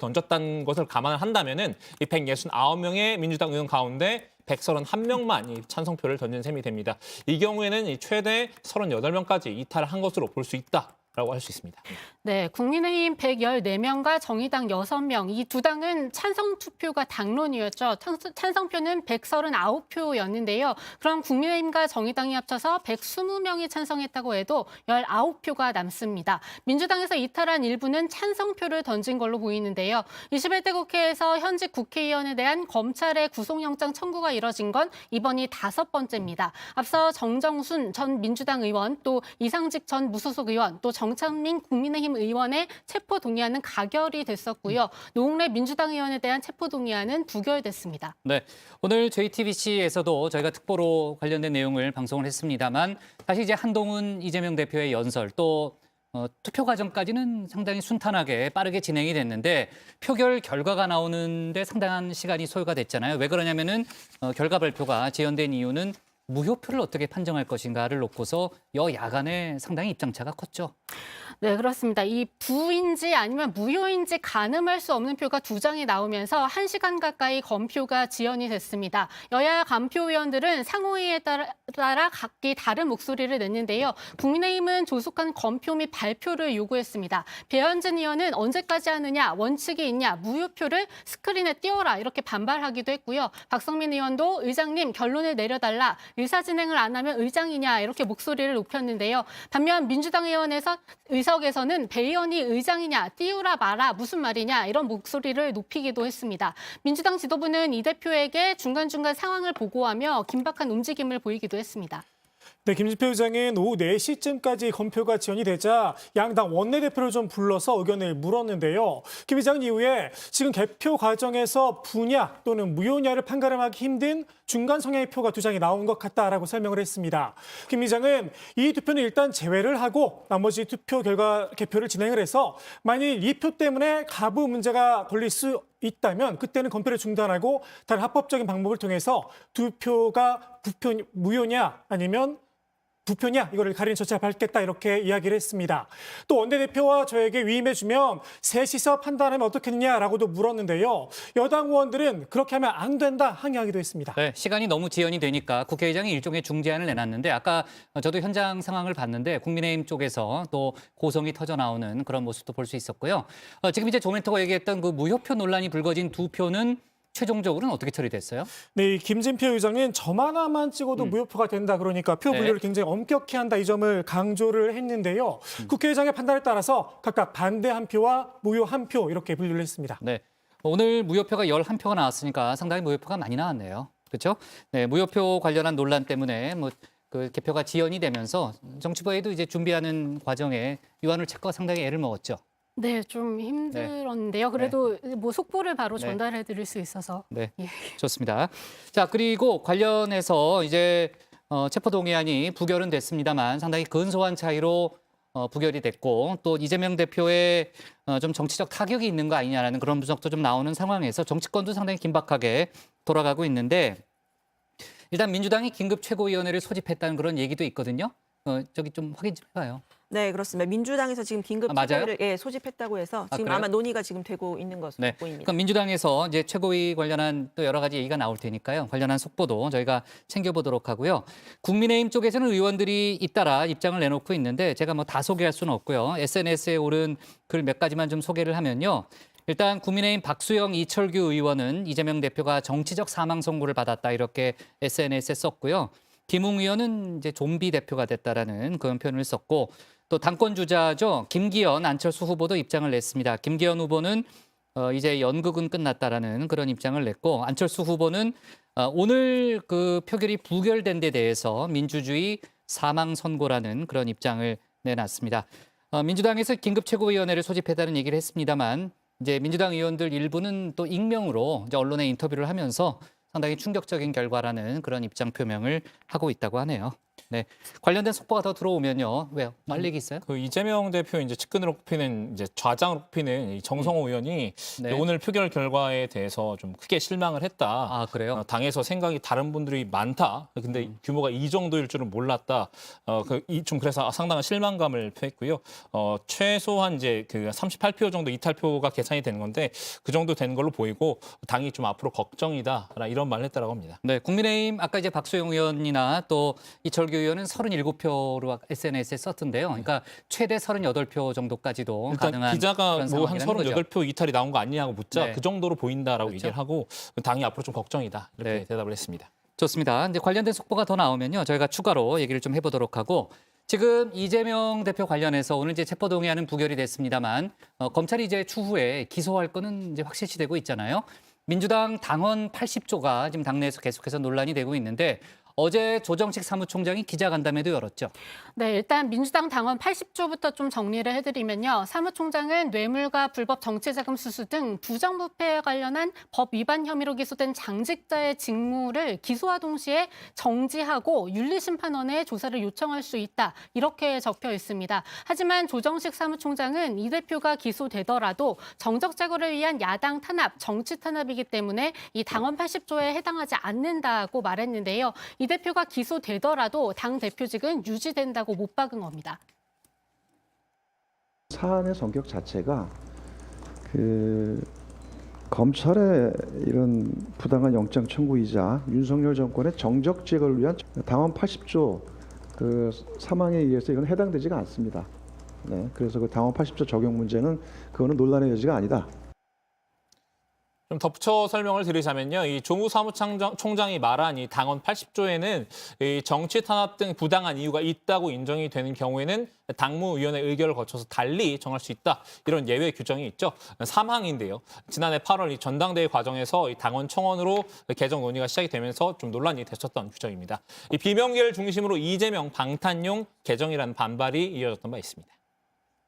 던졌다는 것을 감안을 한다면은 이 169명의 민주당 의원 가운데 131명만 이 찬성표를 던진 셈이 됩니다. 이 경우에는 이 최대 38명까지 이탈한 것으로 볼 수 있다라고 할 수 있습니다. 네, 국민의힘 114명과 정의당 6명, 이 두 당은 찬성 투표가 당론이었죠. 찬성표는 139표였는데요. 그럼 국민의힘과 정의당이 합쳐서 120명이 찬성했다고 해도 19표가 남습니다. 민주당에서 이탈한 일부는 찬성표를 던진 걸로 보이는데요. 21대 국회에서 현직 국회의원에 대한 검찰의 구속영장 청구가 이뤄진 건 이번이 5번째입니다. 앞서 정정순 전 민주당 의원, 또 이상직 전 무소속 의원, 또 정창민 국민의힘 의원의 체포동의안은 가결이 됐었고요. 노웅래 민주당 의원에 대한 체포동의안은 부결됐습니다. 네, 오늘 JTBC에서도 저희가 특보로 관련된 내용을 방송을 했습니다만 사실 이제 한동훈 이재명 대표의 연설 또 투표 과정까지는 상당히 순탄하게 빠르게 진행이 됐는데 표결 결과가 나오는데 상당한 시간이 소요가 됐잖아요. 왜 그러냐면은 결과 발표가 지연된 이유는 무효표를 어떻게 판정할 것인가를 놓고서 여야 간에 상당히 입장차가 컸죠. 네, 그렇습니다. 이 부인지 아니면 무효인지 가늠할 수 없는 표가 2장이 나오면서 1시간 가까이 검표가 지연이 됐습니다. 여야 간표 의원들은 상호회의에 따라 각기 다른 목소리를 냈는데요. 국민의힘은 조속한 검표 및 발표를 요구했습니다. 배현진 의원은 언제까지 하느냐, 원칙이 있냐, 무효표를 스크린에 띄워라 이렇게 반발하기도 했고요. 박성민 의원도 의장님 결론을 내려달라, 의사 진행을 안 하면 의장이냐 이렇게 목소리를 높였는데요. 반면 민주당 의원에서 의사 구석에서는 배 의원이 의장이냐, 띄우라 마라, 무슨 말이냐 이런 목소리를 높이기도 했습니다. 민주당 지도부는 이 대표에게 중간중간 상황을 보고하며 긴박한 움직임을 보이기도 했습니다. 네, 김진표 의장은 오후 4시쯤까지 검표가 지연이 되자 양당 원내대표를 좀 불러서 의견을 물었는데요. 김 의장은 이후에 지금 개표 과정에서 부냐 또는 무효냐를 판가름하기 힘든 중간 성향의 표가 2장이 나온 것 같다라고 설명을 했습니다. 김 의장은 이 투표는 일단 제외를 하고 나머지 투표 결과 개표를 진행을 해서 만일 이 표 때문에 가부 문제가 걸릴 수 있다면 그때는 검표를 중단하고 다른 합법적인 방법을 통해서 두 표가 무효냐 아니면 부표냐 이거를 가리는 조치를 밟겠다 이렇게 이야기를 했습니다. 또 원내대표와 저에게 위임해주면 셋이서 판단하면 어떻겠느냐라고도 물었는데요. 여당 의원들은 그렇게 하면 안 된다 항의하기도 했습니다. 네, 시간이 너무 지연이 되니까 국회의장이 일종의 중재안을 내놨는데 아까 저도 현장 상황을 봤는데 국민의힘 쪽에서 또 고성이 터져 나오는 그런 모습도 볼 수 있었고요. 지금 이제 조멘터가 얘기했던 그 무효표 논란이 불거진 두 표는 최종적으로는 어떻게 처리됐어요? 네, 김진표 의장은 점 하나만 찍어도 무효표가 된다 그러니까 표 분류를 굉장히 엄격히 한다 이 점을 강조를 했는데요. 국회의장의 판단에 따라서 각각 반대 한 표와 무효 한 표 이렇게 분류를 했습니다. 네, 오늘 무효표가 11표가 나왔으니까 상당히 무효표가 많이 나왔네요. 그렇죠? 네, 무효표 관련한 논란 때문에 그 개표가 지연이 되면서 정치부에도 이제 준비하는 과정에 유한울 체크가 상당히 애를 먹었죠. 네, 좀 힘들었는데요. 그래도 뭐 속보를 바로 전달해 드릴 수 있어서. 네, 예. 좋습니다. 자, 그리고 관련해서 이제 체포동의안이 부결은 됐습니다만 상당히 근소한 차이로 부결이 됐고 또 이재명 대표의 좀 정치적 타격이 있는 거 아니냐라는 그런 분석도 좀 나오는 상황에서 정치권도 상당히 긴박하게 돌아가고 있는데 일단 민주당이 긴급 최고위원회를 소집했다는 그런 얘기도 있거든요. 저기 좀 확인 좀 해봐요. 네, 그렇습니다. 민주당에서 지금 긴급 최고위를 소집했다고 해서 지금 아마 논의가 지금 되고 있는 것으로 보입니다. 그럼 민주당에서 이제 최고위 관련한 또 여러 가지 얘기가 나올 테니까요. 관련한 속보도 저희가 챙겨보도록 하고요. 국민의힘 쪽에서는 의원들이 잇따라 입장을 내놓고 있는데 제가 뭐 다 소개할 수는 없고요. SNS에 오른 글 몇 가지만 좀 소개를 하면요. 일단 국민의힘 박수영, 이철규 의원은 이재명 대표가 정치적 사망 선고를 받았다 이렇게 SNS에 썼고요. 김웅 의원은 이제 좀비 대표가 됐다라는 그런 표현을 썼고 또 당권 주자죠. 김기현, 안철수 후보도 입장을 냈습니다. 김기현 후보는 이제 연극은 끝났다라는 그런 입장을 냈고 안철수 후보는 오늘 그 표결이 부결된 데 대해서 민주주의 사망 선고라는 그런 입장을 내놨습니다. 민주당에서 긴급 최고위원회를 소집했다는 얘기를 했습니다만 이제 민주당 의원들 일부는 또 익명으로 이제 언론에 인터뷰를 하면서 상당히 충격적인 결과라는 그런 입장 표명을 하고 있다고 하네요. 네, 관련된 속보가 더 들어오면요. 왜요? 말 얘기 있어요? 그 이재명 대표 이제 측근으로 꼽히는 이제 좌장으로 꼽히는 이 정성호 의원이 오늘 표결 결과에 대해서 좀 크게 실망을 했다. 아, 그래요? 당에서 생각이 다른 분들이 많다. 근데 규모가 이 정도일 줄은 몰랐다. 좀 그래서 상당한 실망감을 표했고요. 최소한 이제 그 38표 정도 이탈표가 계산이 되는 건데 그 정도 되는 걸로 보이고 당이 좀 앞으로 걱정이다. 이런 말을 했다라고 합니다. 네, 국민의힘 아까 이제 박수영 의원이나 또 이철규 의원은 37표로 SNS에 썼던데요. 그러니까 최대 38표 정도까지도 일단 가능한 기자가 뭐 한 38표 거죠. 이탈이 나온 거 아니냐고 묻자 네. 그 정도로 보인다라고 그렇죠? 얘기를 하고 당이 앞으로 좀 걱정이다 이렇게 대답을 했습니다. 좋습니다. 이제 관련된 속보가 더 나오면요. 저희가 추가로 얘기를 좀 해보도록 하고 지금 이재명 대표 관련해서 오늘 이제 체포동의안은 부결이 됐습니다만 검찰이 이제 추후에 기소할 거는 이제 확실시되고 있잖아요. 민주당 당원 80조가 지금 당내에서 계속해서 논란이 되고 있는데 어제 조정식 사무총장이 기자간담회도 열었죠. 네, 일단 민주당 당원 80조부터 좀 정리를 해드리면요. 사무총장은 뇌물과 불법 정치자금 수수 등 부정부패에 관련한 법 위반 혐의로 기소된 당직자의 직무를 기소와 동시에 정지하고 윤리심판원에 조사를 요청할 수 있다. 이렇게 적혀 있습니다. 하지만 조정식 사무총장은 이 대표가 기소되더라도 정적 제거를 위한 야당 탄압, 정치 탄압이기 때문에 이 당원 80조에 해당하지 않는다고 말했는데요. 이 대표가 기소되더라도 당 대표직은 유지된다고 못 박은 겁니다. 사안의 성격 자체가 검찰의 이런 부당한 영장 청구이자 윤석열 정권의 정적 제거를 위한 당원 80조 그 사망에 의해서 이건 해당되지가 않습니다. 네, 그래서 그 당원 80조 적용 문제는 그거는 논란의 여지가 아니다. 좀 덧붙여 설명을 드리자면요. 이 조무 사무총장이 말한 이 당원 80조에는 이 정치 탄압 등 부당한 이유가 있다고 인정이 되는 경우에는 당무위원회 의결을 거쳐서 달리 정할 수 있다. 이런 예외 규정이 있죠. 3항인데요. 지난해 8월 이 전당대회 과정에서 이 당원 청원으로 개정 논의가 시작이 되면서 좀 논란이 됐었던 규정입니다. 이 비명계를 중심으로 이재명 방탄용 개정이라는 반발이 이어졌던 바 있습니다.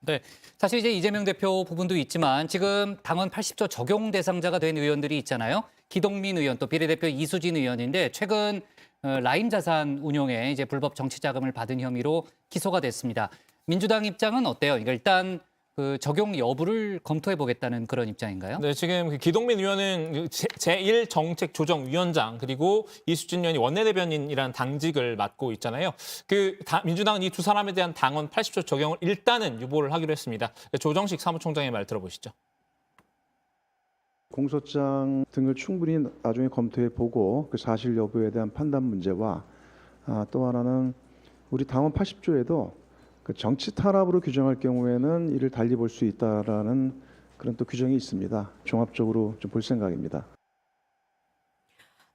네, 사실 이제 이재명 대표 부분도 있지만 지금 당원 80조 적용 대상자가 된 의원들이 있잖아요. 기동민 의원 또 비례대표 이수진 의원인데 최근 라임 자산 운용에 이제 불법 정치 자금을 받은 혐의로 기소가 됐습니다. 민주당 입장은 어때요? 그러니까 일단 그 적용 여부를 검토해 보겠다는 그런 입장인가요? 네, 지금 그 기동민 의원은 제1정책조정위원장 그리고 이수진 의원이 원내대변인이라는 당직을 맡고 있잖아요. 민주당은 이 두 사람에 대한 당원 80조 적용을 일단은 유보를 하기로 했습니다. 조정식 사무총장의 말 들어보시죠. 공소장 등을 충분히 나중에 검토해 보고 그 사실 여부에 대한 판단 문제와 또 하나는 우리 당원 80조에도 그 정치 탄압으로 규정할 경우에는 이를 달리 볼 수 있다라는 그런 또 규정이 있습니다. 종합적으로 좀 볼 생각입니다.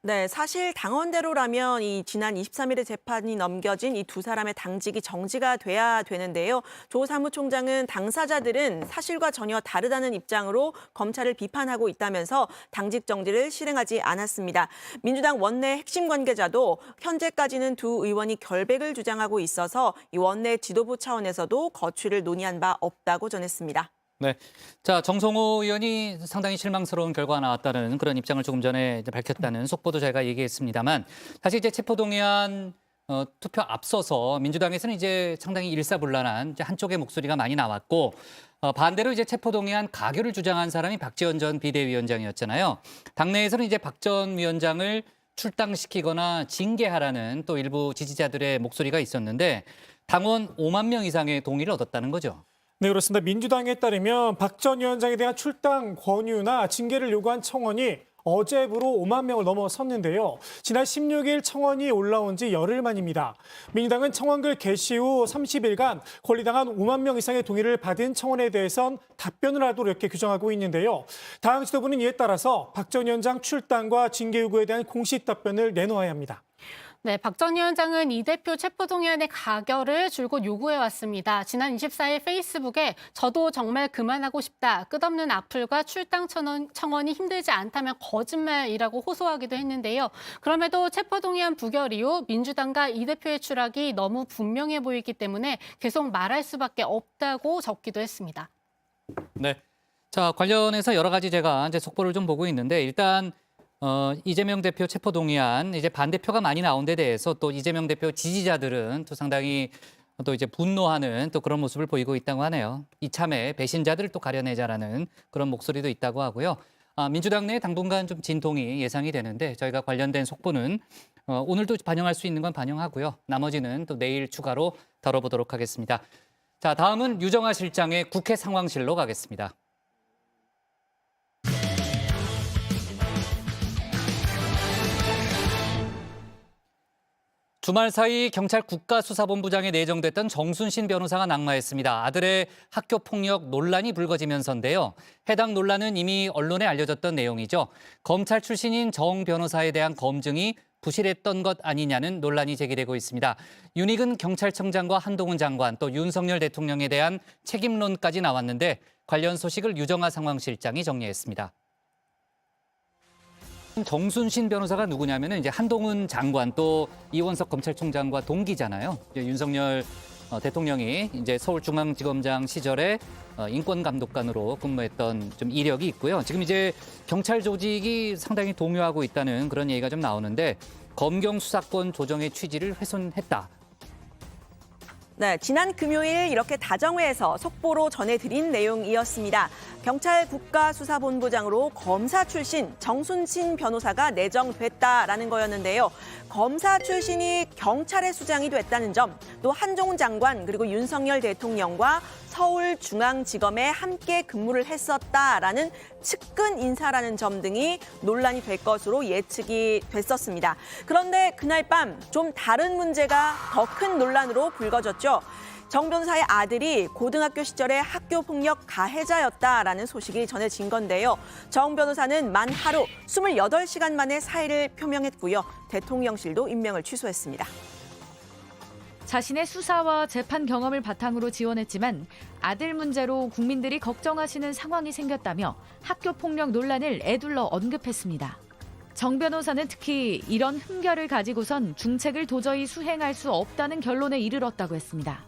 네, 사실 당원대로라면 이 지난 23일에 재판이 넘겨진 이 두 사람의 당직이 정지가 돼야 되는데요. 조 사무총장은 당사자들은 사실과 전혀 다르다는 입장으로 검찰을 비판하고 있다면서 당직 정지를 실행하지 않았습니다. 민주당 원내 핵심 관계자도 현재까지는 두 의원이 결백을 주장하고 있어서 이 원내 지도부 차원에서도 거취를 논의한 바 없다고 전했습니다. 네, 자 정성호 의원이 상당히 실망스러운 결과가 나왔다는 그런 입장을 조금 전에 이제 밝혔다는 속보도 저희가 얘기했습니다만 사실 이제 체포동의안 투표 앞서서 민주당에서는 이제 상당히 일사불란한 이제 한쪽의 목소리가 많이 나왔고 반대로 이제 체포동의안 가결을 주장한 사람이 박지원 전 비대위원장이었잖아요. 당내에서는 이제 박 전 위원장을 출당시키거나 징계하라는 또 일부 지지자들의 목소리가 있었는데 당원 5만 명 이상의 동의를 얻었다는 거죠. 네, 그렇습니다. 민주당에 따르면 박 전 위원장에 대한 출당 권유나 징계를 요구한 청원이 어제부로 5만 명을 넘어섰는데요. 지난 16일 청원이 올라온 지 열흘 만입니다. 민주당은 청원글 게시 후 30일간 권리당한 5만 명 이상의 동의를 받은 청원에 대해선 답변을 하도록 이렇게 규정하고 있는데요. 당 지도부는 이에 따라서 박 전 위원장 출당과 징계 요구에 대한 공식 답변을 내놓아야 합니다. 네, 박 전 위원장은 이 대표 체포동의안의 가결을 줄곧 요구해왔습니다. 지난 24일 페이스북에 저도 정말 그만하고 싶다. 끝없는 악플과 출당 청원이 힘들지 않다면 거짓말이라고 호소하기도 했는데요. 그럼에도 체포동의안 부결 이후 민주당과 이 대표의 추락이 너무 분명해 보이기 때문에 계속 말할 수밖에 없다고 적기도 했습니다. 네, 자 관련해서 여러 가지 제가 이제 속보를 좀 보고 있는데 일단 이재명 대표 체포동의안 이제 반대표가 많이 나온 데 대해서 또 이재명 대표 지지자들은 또 상당히 또 이제 분노하는 또 그런 모습을 보이고 있다고 하네요. 이참에 배신자들을 또 가려내자라는 그런 목소리도 있다고 하고요. 민주당 내에 당분간 좀 진통이 예상이 되는데 저희가 관련된 속보는 오늘도 반영할 수 있는 건 반영하고요. 나머지는 또 내일 추가로 다뤄보도록 하겠습니다. 자, 다음은 유정아 실장의 국회 상황실로 가겠습니다. 주말 사이 경찰 국가수사본부장에 내정됐던 정순신 변호사가 낙마했습니다. 아들의 학교 폭력 논란이 불거지면서인데요. 해당 논란은 이미 언론에 알려졌던 내용이죠. 검찰 출신인 정 변호사에 대한 검증이 부실했던 것 아니냐는 논란이 제기되고 있습니다. 윤익은 경찰청장과 한동훈 장관 또 윤석열 대통령에 대한 책임론까지 나왔는데 관련 소식을 유정아 상황실장이 정리했습니다. 정순신 변호사가 누구냐면은 이제 한동훈 장관 또 이원석 검찰총장과 동기잖아요. 이제 윤석열 대통령이 이제 서울중앙지검장 시절에 인권감독관으로 근무했던 좀 이력이 있고요. 지금 이제 경찰 조직이 상당히 동요하고 있다는 그런 얘기가 좀 나오는데 검경 수사권 조정의 취지를 훼손했다. 네, 지난 금요일 이렇게 다정회에서 속보로 전해드린 내용이었습니다. 경찰 국가수사본부장으로 검사 출신 정순신 변호사가 내정됐다라는 거였는데요. 검사 출신이 경찰의 수장이 됐다는 점, 또 한동훈 장관 그리고 윤석열 대통령과 서울중앙지검에 함께 근무를 했었다라는 측근 인사라는 점 등이 논란이 될 것으로 예측이 됐었습니다. 그런데 그날 밤 좀 다른 문제가 더 큰 논란으로 불거졌죠. 정 변호사의 아들이 고등학교 시절에 학교 폭력 가해자였다라는 소식이 전해진 건데요. 정 변호사는 만 하루 28시간 만에 사의를 표명했고요. 대통령실도 임명을 취소했습니다. 자신의 수사와 재판 경험을 바탕으로 지원했지만 아들 문제로 국민들이 걱정하시는 상황이 생겼다며 학교 폭력 논란을 애둘러 언급했습니다. 정 변호사는 특히 이런 흠결을 가지고선 중책을 도저히 수행할 수 없다는 결론에 이르렀다고 했습니다.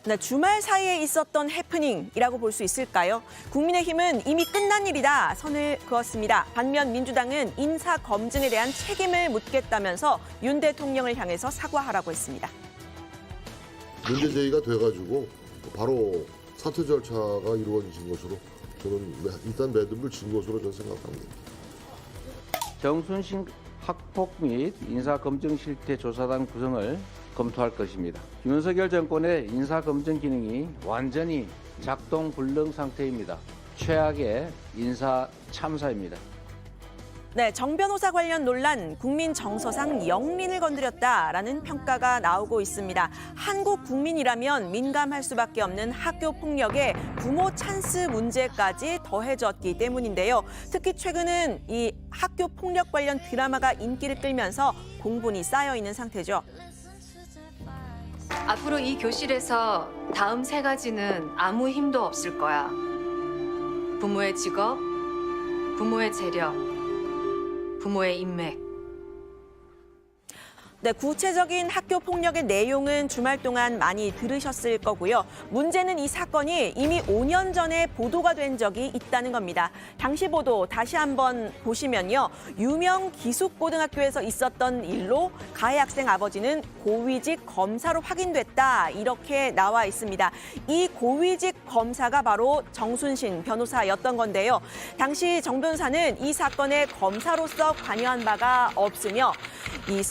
네, 주말 사이에 있었던 해프닝이라고 볼 수 있을까요? 국민의힘은 이미 끝난 일이다 선을 그었습니다. 반면 민주당은 인사 검증에 대한 책임을 묻겠다면서 윤 대통령을 향해서 사과하라고 했습니다. 문제 제기가 돼가지고 바로 사퇴 절차가 이루어진 것으로 저는 일단 매듭을 진 것으로 저는 생각합니다. 정순신 학폭 및 인사검증실태조사단 구성을 검토할 것입니다. 윤석열 정권의 인사검증 기능이 완전히 작동 불능 상태입니다. 최악의 인사 참사입니다. 네, 정 변호사 관련 논란, 국민 정서상 영린을 건드렸다라는 평가가 나오고 있습니다. 한국 국민이라면 민감할 수밖에 없는 학교 폭력에 부모 찬스 문제까지 더해졌기 때문인데요. 특히 최근은 이 학교 폭력 관련 드라마가 인기를 끌면서 공분이 쌓여 있는 상태죠. 앞으로 이 교실에서 다음 3가지는 아무 힘도 없을 거야. 부모의 직업, 부모의 재력, 부모의 인맥. 네, 구체적인 학교 폭력의 내용은 주말 동안 많이 들으셨을 거고요. 문제는 이 사건이 이미 5년 전에 보도가 된 적이 있다는 겁니다. 당시 보도 다시 한번 보시면요. 유명 기숙고등학교에서 있었던 일로 가해 학생 아버지는 고위직 검사로 확인됐다. 이렇게 나와 있습니다. 이 고위직 검사가 바로 정순신 변호사였던 건데요. 당시 정 변호사는 이 사건에 검사로서 관여한 바가 없으며 이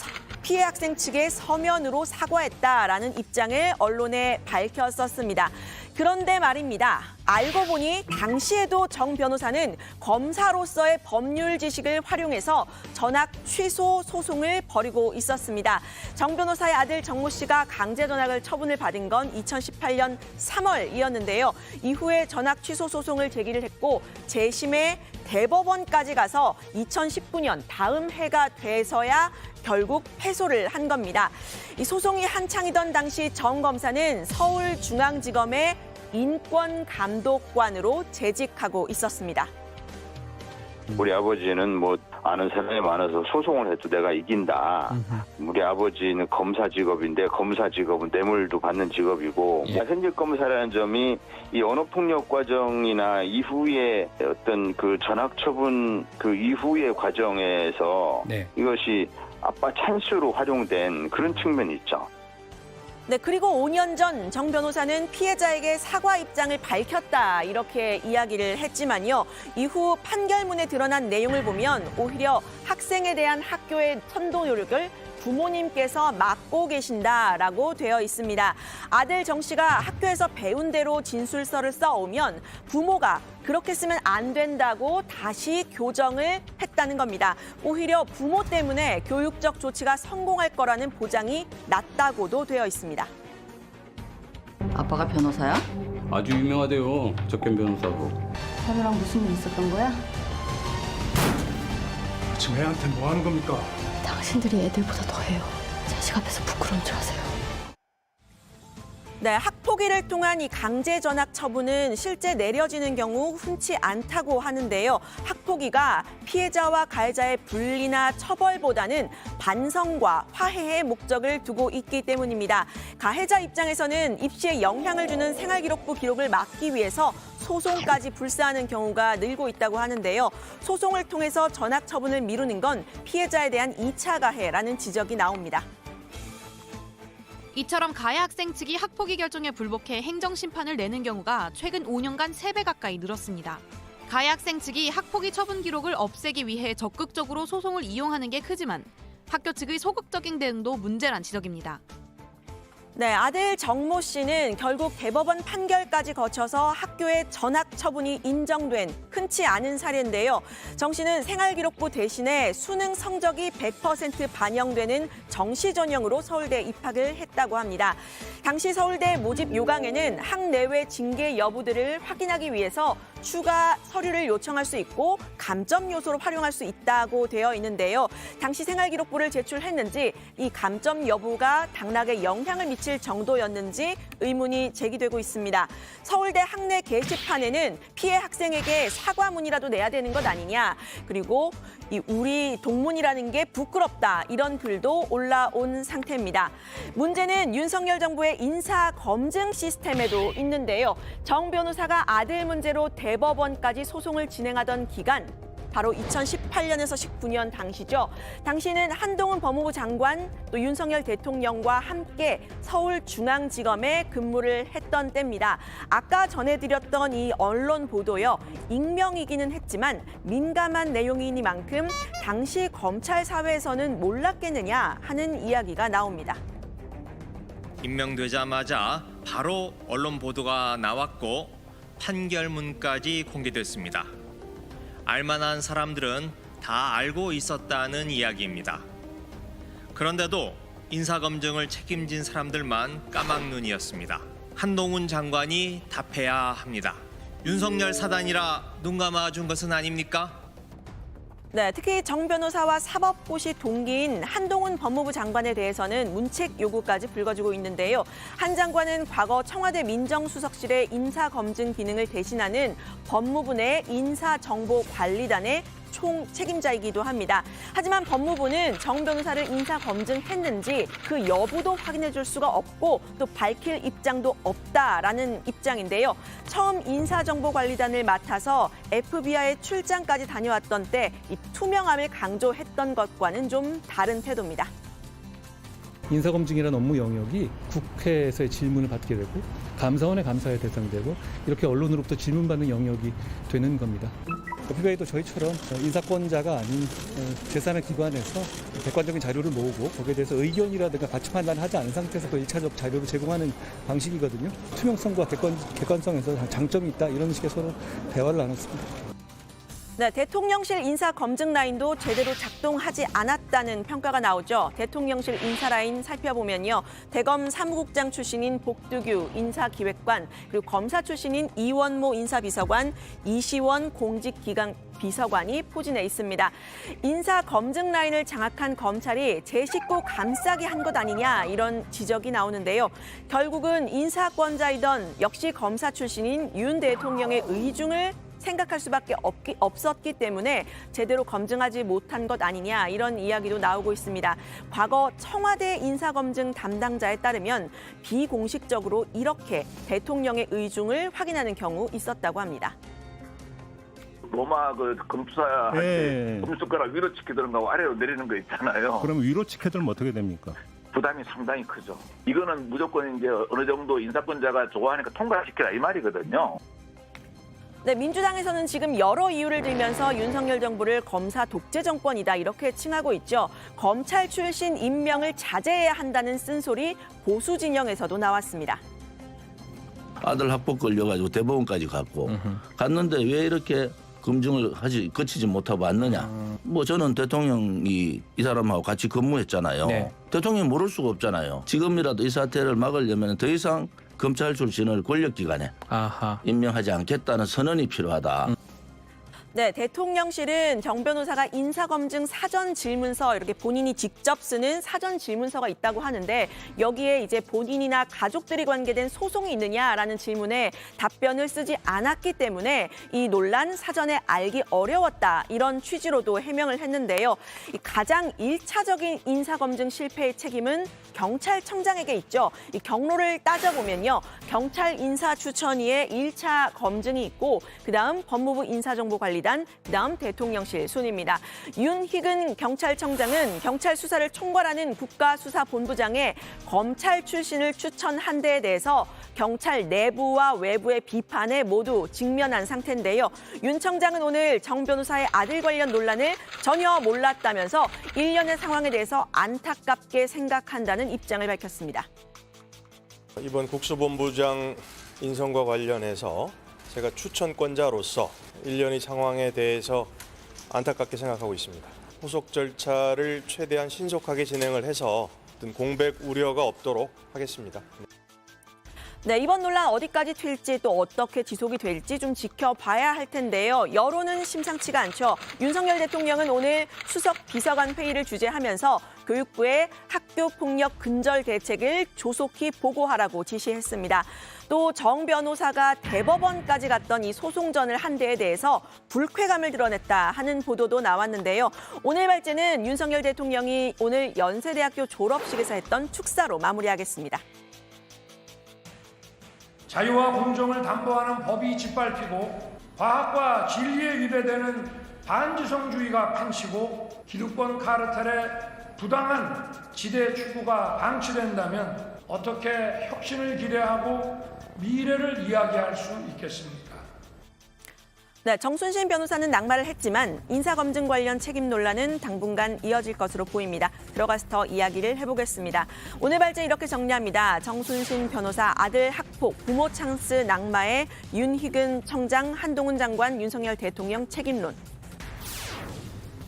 피해 학생 측에 서면으로 사과했다라는 입장을 언론에 밝혔었습니다. 그런데 말입니다. 알고 보니 당시에도 정 변호사는 검사로서의 법률 지식을 활용해서 전학 취소 소송을 벌이고 있었습니다. 정 변호사의 아들 정모 씨가 강제 전학을 처분을 받은 건 2018년 3월이었는데요. 이후에 전학 취소 소송을 제기를 했고 재심에 대법원까지 가서 2019년 다음 해가 돼서야 결국 패소를 한 겁니다. 이 소송이 한창이던 당시 정 검사는 서울중앙지검의 인권감독관으로 재직하고 있었습니다. 우리 아버지는 뭐 아는 사람이 많아서 소송을 해도 내가 이긴다. 우리 아버지는 검사 직업인데 검사 직업은 뇌물도 받는 직업이고 현직 검사라는 점이 이 언어폭력 과정이나 이후에 어떤 그 전학 처분 그 이후의 과정에서 이것이 아빠 찬스로 활용된 그런 측면이 있죠. 네, 그리고 5년 전 정 변호사는 피해자에게 사과 입장을 밝혔다 이렇게 이야기를 했지만요. 이후 판결문에 드러난 내용을 보면 오히려 학생에 대한 학교의 선도 노력을 부모님께서 맡고 계신다라고 되어 있습니다. 아들 정 씨가 학교에서 배운 대로 진술서를 써오면 부모가 그렇게 쓰면 안 된다고 다시 교정을 했다는 겁니다. 오히려 부모 때문에 교육적 조치가 성공할 거라는 보장이 낮다고도 되어 있습니다. 아빠가 변호사야? 아주 유명하대요. 적견 변호사고. 하루랑 무슨 일 있었던 거야? 지금 애한테 뭐 하는 겁니까? 당신들이 애들보다 더해요. 자식 앞에서 부끄러운 줄 아세요. 네, 학폭위를 통한 이 강제 전학 처분은 실제 내려지는 경우 흔치 않다고 하는데요. 학폭위가 피해자와 가해자의 분리나 처벌보다는 반성과 화해의 목적을 두고 있기 때문입니다. 가해자 입장에서는 입시에 영향을 주는 생활기록부 기록을 막기 위해서 소송까지 불사하는 경우가 늘고 있다고 하는데요. 소송을 통해서 전학 처분을 미루는 건 피해자에 대한 2차 가해라는 지적이 나옵니다. 이처럼 가해 학생 측이 학폭위 결정에 불복해 행정심판을 내는 경우가 최근 5년간 3배 가까이 늘었습니다. 가해 학생 측이 학폭위 처분 기록을 없애기 위해 적극적으로 소송을 이용하는 게 크지만 학교 측의 소극적인 대응도 문제란 지적입니다. 네, 아들 정모 씨는 결국 대법원 판결까지 거쳐서 학교의 전학 처분이 인정된 흔치 않은 사례인데요. 정 씨는 생활기록부 대신에 수능 성적이 100% 반영되는 정시 전형으로 서울대에 입학을 했다고 합니다. 당시 서울대 모집 요강에는 학내외 징계 여부들을 확인하기 위해서 추가 서류를 요청할 수 있고 감점 요소로 활용할 수 있다고 되어 있는데요. 당시 생활기록부를 제출했는지 이 감점 여부가 당락에 영향을 미칠 정도였는지 의문이 제기되고 있습니다. 서울대 학내 게시판에는 피해 학생에게 사과문이라도 내야 되는 것 아니냐, 그리고 이 우리 동문이라는 게 부끄럽다, 이런 글도 올라온 상태입니다. 문제는 윤석열 정부의 인사 검증 시스템에도 있는데요. 정 변호사가 아들 문제로 대법원까지 소송을 진행하던 기간, 바로 2018년에서 19년 당시죠. 당시는 한동훈 법무부 장관, 또 윤석열 대통령과 함께 서울중앙지검에 근무를 했던 때입니다. 아까 전해드렸던 이 언론 보도요, 익명이기는 했지만 민감한 내용이니만큼 당시 검찰 사회에서는 몰랐겠느냐 하는 이야기가 나옵니다. 임명되자마자 바로 언론 보도가 나왔고 판결문까지 공개됐습니다. 알만한 사람들은 다 알고 있었다는 이야기입니다. 그런데도 인사검증을 책임진 사람들만 까막눈이었습니다. 한동훈 장관이 답해야 합니다. 윤석열 사단이라 눈 감아준 것은 아닙니까? 네, 특히 정 변호사와 사법고시 동기인 한동훈 법무부 장관에 대해서는 문책 요구까지 불거지고 있는데요. 한 장관은 과거 청와대 민정수석실의 인사검증 기능을 대신하는 법무부 내 인사정보관리단의 총 책임자이기도 합니다. 하지만 법무부는 정 변호사를 인사검증했는지 그 여부도 확인해 줄 수가 없고 또 밝힐 입장도 없다라는 입장인데요. 처음 인사정보관리단을 맡아서 FBI 출장까지 다녀왔던 때 이 투명함을 강조했던 것과는 좀 다른 태도입니다. 인사검증이라는 업무 영역이 국회에서의 질문을 받게 되고 감사원의 감사의 대상이 되고 이렇게 언론으로부터 질문받는 영역이 되는 겁니다. FBI도 저희처럼 인사권자가 아닌 제3의 기관에서 객관적인 자료를 모으고 거기에 대해서 의견이라든가 가치 판단을 하지 않은 상태에서 또 1차적 자료를 제공하는 방식이거든요. 투명성과 객관성에서 장점이 있다, 이런 식의 서로 대화를 나눴습니다. 네, 대통령실 인사검증 라인도 제대로 작동하지 않았다는 평가가 나오죠. 대통령실 인사 라인 살펴보면요. 대검 사무국장 출신인 복두규 인사기획관, 그리고 검사 출신인 이원모 인사비서관, 이시원 공직기강 비서관이 포진해 있습니다. 인사검증 라인을 장악한 검찰이 제 식구 감싸기 한 것 아니냐, 이런 지적이 나오는데요. 결국은 인사권자이던 역시 검사 출신인 윤 대통령의 의중을 생각할 수밖에 없었기 때문에 제대로 검증하지 못한 것 아니냐, 이런 이야기도 나오고 있습니다. 과거 청와대 인사검증 담당자에 따르면 비공식적으로 이렇게 대통령의 의중을 확인하는 경우 있었다고 합니다. 로마 그 검사할 때 검수가락 위로 치켜드는 거하고 아래로 내리는 거 있잖아요. 그럼 위로 치켜들면 어떻게 됩니까? 부담이 상당히 크죠. 이거는 무조건 이제 어느 정도 인사권자가 좋아하니까 통과시키라, 이 말이거든요. 네, 민주당에서는 지금 여러 이유를 들면서 윤석열 정부를 검사 독재 정권이다, 이렇게 칭하고 있죠. 검찰 출신 임명을 자제해야 한다는 쓴소리 보수 진영에서도 나왔습니다. 아들 학폭 걸려가지고 대법원까지 갔는데 왜 이렇게 검증을 거치지 못하고 왔느냐. 뭐 저는 대통령이 이 사람하고 같이 근무했잖아요. 네. 대통령이 모를 수가 없잖아요. 지금이라도 이 사태를 막으려면 더 이상 검찰 출신을 권력기관에 임명하지 않겠다는 선언이 필요하다. 네, 대통령실은 정 변호사가 인사검증 사전 질문서, 이렇게 본인이 직접 쓰는 사전 질문서가 있다고 하는데 여기에 이제 본인이나 가족들이 관계된 소송이 있느냐라는 질문에 답변을 쓰지 않았기 때문에 이 논란 사전에 알기 어려웠다, 이런 취지로도 해명을 했는데요. 가장 1차적인 인사검증 실패의 책임은 경찰청장에게 있죠. 이 경로를 따져보면요. 경찰 인사추천위에 1차 검증이 있고 그다음 법무부 인사정보관리단, 그다음 대통령실 순입니다. 윤희근 경찰청장은 경찰 수사를 총괄하는 국가수사본부장에 검찰 출신을 추천한 데에 대해서 경찰 내부와 외부의 비판에 모두 직면한 상태인데요. 윤 청장은 오늘 정 변호사의 아들 관련 논란을 전혀 몰랐다면서 일련의 상황에 대해서 안타깝게 생각한다는 입장을 밝혔습니다. 이번 국수본부장 인선과 관련해서 제가 추천권자로서 일련의 상황에 대해서 안타깝게 생각하고 있습니다. 후속 절차를 최대한 신속하게 진행을 해서 어떤 공백 우려가 없도록 하겠습니다. 네, 이번 논란 어디까지 튈지 또 어떻게 지속이 될지 좀 지켜봐야 할 텐데요. 여론은 심상치가 않죠. 윤석열 대통령은 오늘 수석 비서관 회의를 주재하면서 교육부에 학교 폭력 근절 대책을 조속히 보고하라고 지시했습니다. 또 정 변호사가 대법원까지 갔던 이 소송전을 한 데에 대해서 불쾌감을 드러냈다 하는 보도도 나왔는데요. 오늘 발제는 윤석열 대통령이 오늘 연세대학교 졸업식에서 했던 축사로 마무리하겠습니다. 자유와 공정을 담보하는 법이 짓밟히고 과학과 진리에 위배되는 반지성주의가 판치고 기득권 카르텔의 부당한 지대 추구가 방치된다면 어떻게 혁신을 기대하고 미래를 이야기할 수 있겠습니까? 네, 정순신 변호사는 낙마를 했지만 인사검증 관련 책임 논란은 당분간 이어질 것으로 보입니다. 들어가서 더 이야기를 해보겠습니다. 오늘 발제 이렇게 정리합니다. 정순신 변호사 아들 학폭, 부모 찬스 낙마에 윤희근 청장, 한동훈 장관, 윤석열 대통령 책임론.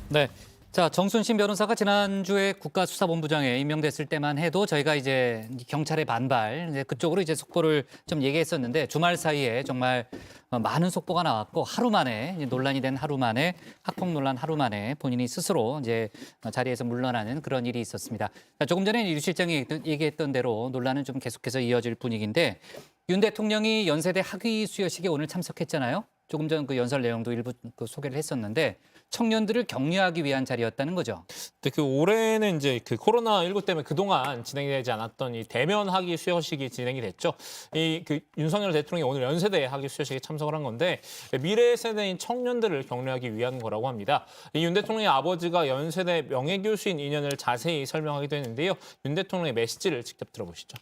네. 자, 정순신 변호사가 지난주에 국가수사본부장에 임명됐을 때만 해도 저희가 이제 경찰의 반발, 이제 그쪽으로 이제 속보를 좀 얘기했었는데 주말 사이에 정말 많은 속보가 나왔고 하루 만에 논란이 된 하루 만에 학폭 논란 하루 만에 본인이 스스로 이제 자리에서 물러나는 그런 일이 있었습니다. 자, 조금 전에 유 실장이 얘기했던 대로 논란은 좀 계속해서 이어질 분위기인데 윤 대통령이 연세대 학위 수여식에 오늘 참석했잖아요. 조금 전 그 연설 내용도 일부 소개를 했었는데 청년들을 격려하기 위한 자리였다는 거죠. 근데 그 올해는 이제 그 코로나19 때문에 그동안 진행되지 않았던 이 대면 학위 수여식이 진행이 됐죠. 이 그 윤석열 대통령이 오늘 연세대 학위 수여식에 참석을 한 건데 미래 세대인 청년들을 격려하기 위한 거라고 합니다. 이 윤 대통령의 아버지가 연세대 명예교수인 인연을 자세히 설명하기도 했는데요. 윤 대통령의 메시지를 직접 들어보시죠.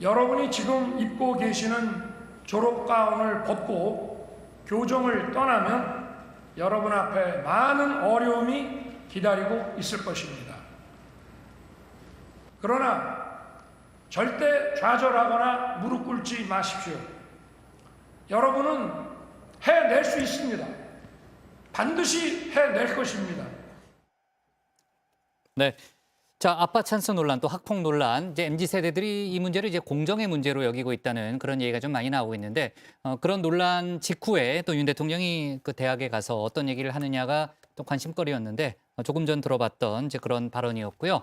여러분이 지금 입고 계시는 졸업가운을 벗고 교정을 떠나면 여러분 앞에 많은 어려움이 기다리고 있을 것입니다. 그러나 절대 좌절하거나 무릎 꿇지 마십시오. 여러분은 해낼 수 있습니다. 반드시 해낼 것입니다. 네. 자, 아빠 찬스 논란, 또 학폭 논란, 이제 MZ 세대들이 이 문제를 이제 공정의 문제로 여기고 있다는 그런 얘기가 좀 많이 나오고 있는데 그런 논란 직후에 또 윤 대통령이 그 대학에 가서 어떤 얘기를 하느냐가 또 관심거리였는데 조금 전 들어봤던 이제 그런 발언이었고요.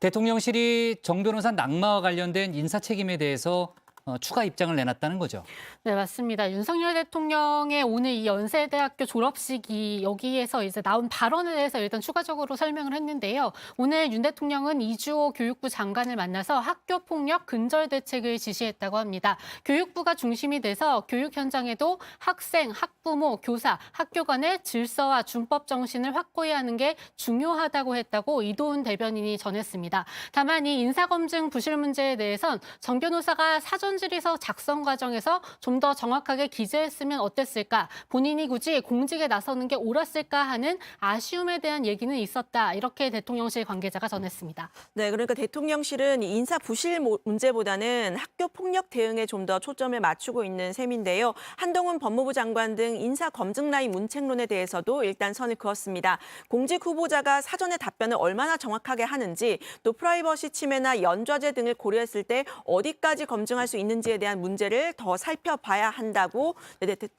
대통령실이 정 변호사 낙마와 관련된 인사 책임에 대해서 추가 입장을 내놨다는 거죠. 네, 맞습니다. 윤석열 대통령의 오늘 이 연세대학교 졸업식이 여기에서 이제 나온 발언에 대해서 일단 추가적으로 설명을 했는데요. 오늘 윤 대통령은 이주호 교육부 장관을 만나서 학교 폭력 근절 대책을 지시했다고 합니다. 교육부가 중심이 돼서 교육 현장에도 학생, 학부모, 교사, 학교 간의 질서와 준법 정신을 확고히 하는 게 중요하다고 했다고 이도훈 대변인이 전했습니다. 다만 이 인사검증 부실 문제에 대해선 정 변호사가 사전 질의서 작성 과정에서 좀 더 정확하게 기재했으면 어땠을까? 본인이 굳이 공직에 나서는 게 옳았을까 하는 아쉬움에 대한 얘기는 있었다. 이렇게 대통령실 관계자가 전했습니다. 네, 그러니까 대통령실은 인사 부실 문제보다는 학교 폭력 대응에 좀 더 초점을 맞추고 있는 셈인데요. 한동훈 법무부 장관 등 인사 검증 라인 문책론에 대해서도 일단 선을 그었습니다. 공직 후보자가 사전에 답변을 얼마나 정확하게 하는지, 또 프라이버시 침해나 연좌제 등을 고려했을 때 어디까지 검증할 수 있는지에 대한 문제를 더 살펴봐야 한다고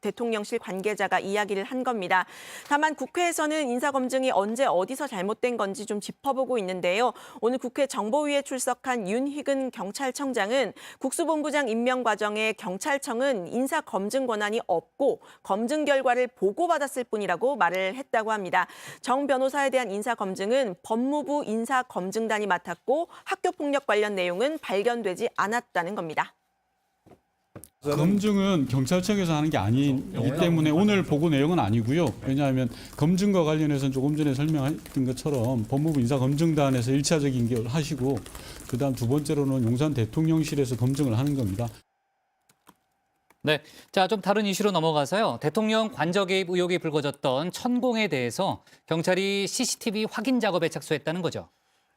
대통령실 관계자가 이야기를 한 겁니다. 다만 국회에서는 인사검증이 언제 어디서 잘못된 건지 좀 짚어보고 있는데요. 오늘 국회 정보위에 출석한 윤희근 경찰청장은 국수본부장 임명 과정에 경찰청은 인사검증 권한이 없고 검증 결과를 보고받았을 뿐이라고 말을 했다고 합니다. 정 변호사에 대한 인사검증은 법무부 인사검증단이 맡았고 학교폭력 관련 내용은 발견되지 않았다는 겁니다. 검증은 경찰청에서 하는 게 아니기 때문에 오늘 보고 내용은 아니고요. 왜냐하면 검증과 관련해서는 조금 전에 설명했던 것처럼 법무부 인사검증단에서 1차적인 걸 하시고 그다음 두 번째로는 용산 대통령실에서 검증을 하는 겁니다. 네, 자, 좀 다른 이슈로 넘어가서요. 대통령 관저 개입 의혹이 불거졌던 천공에 대해서 경찰이 CCTV 확인 작업에 착수했다는 거죠.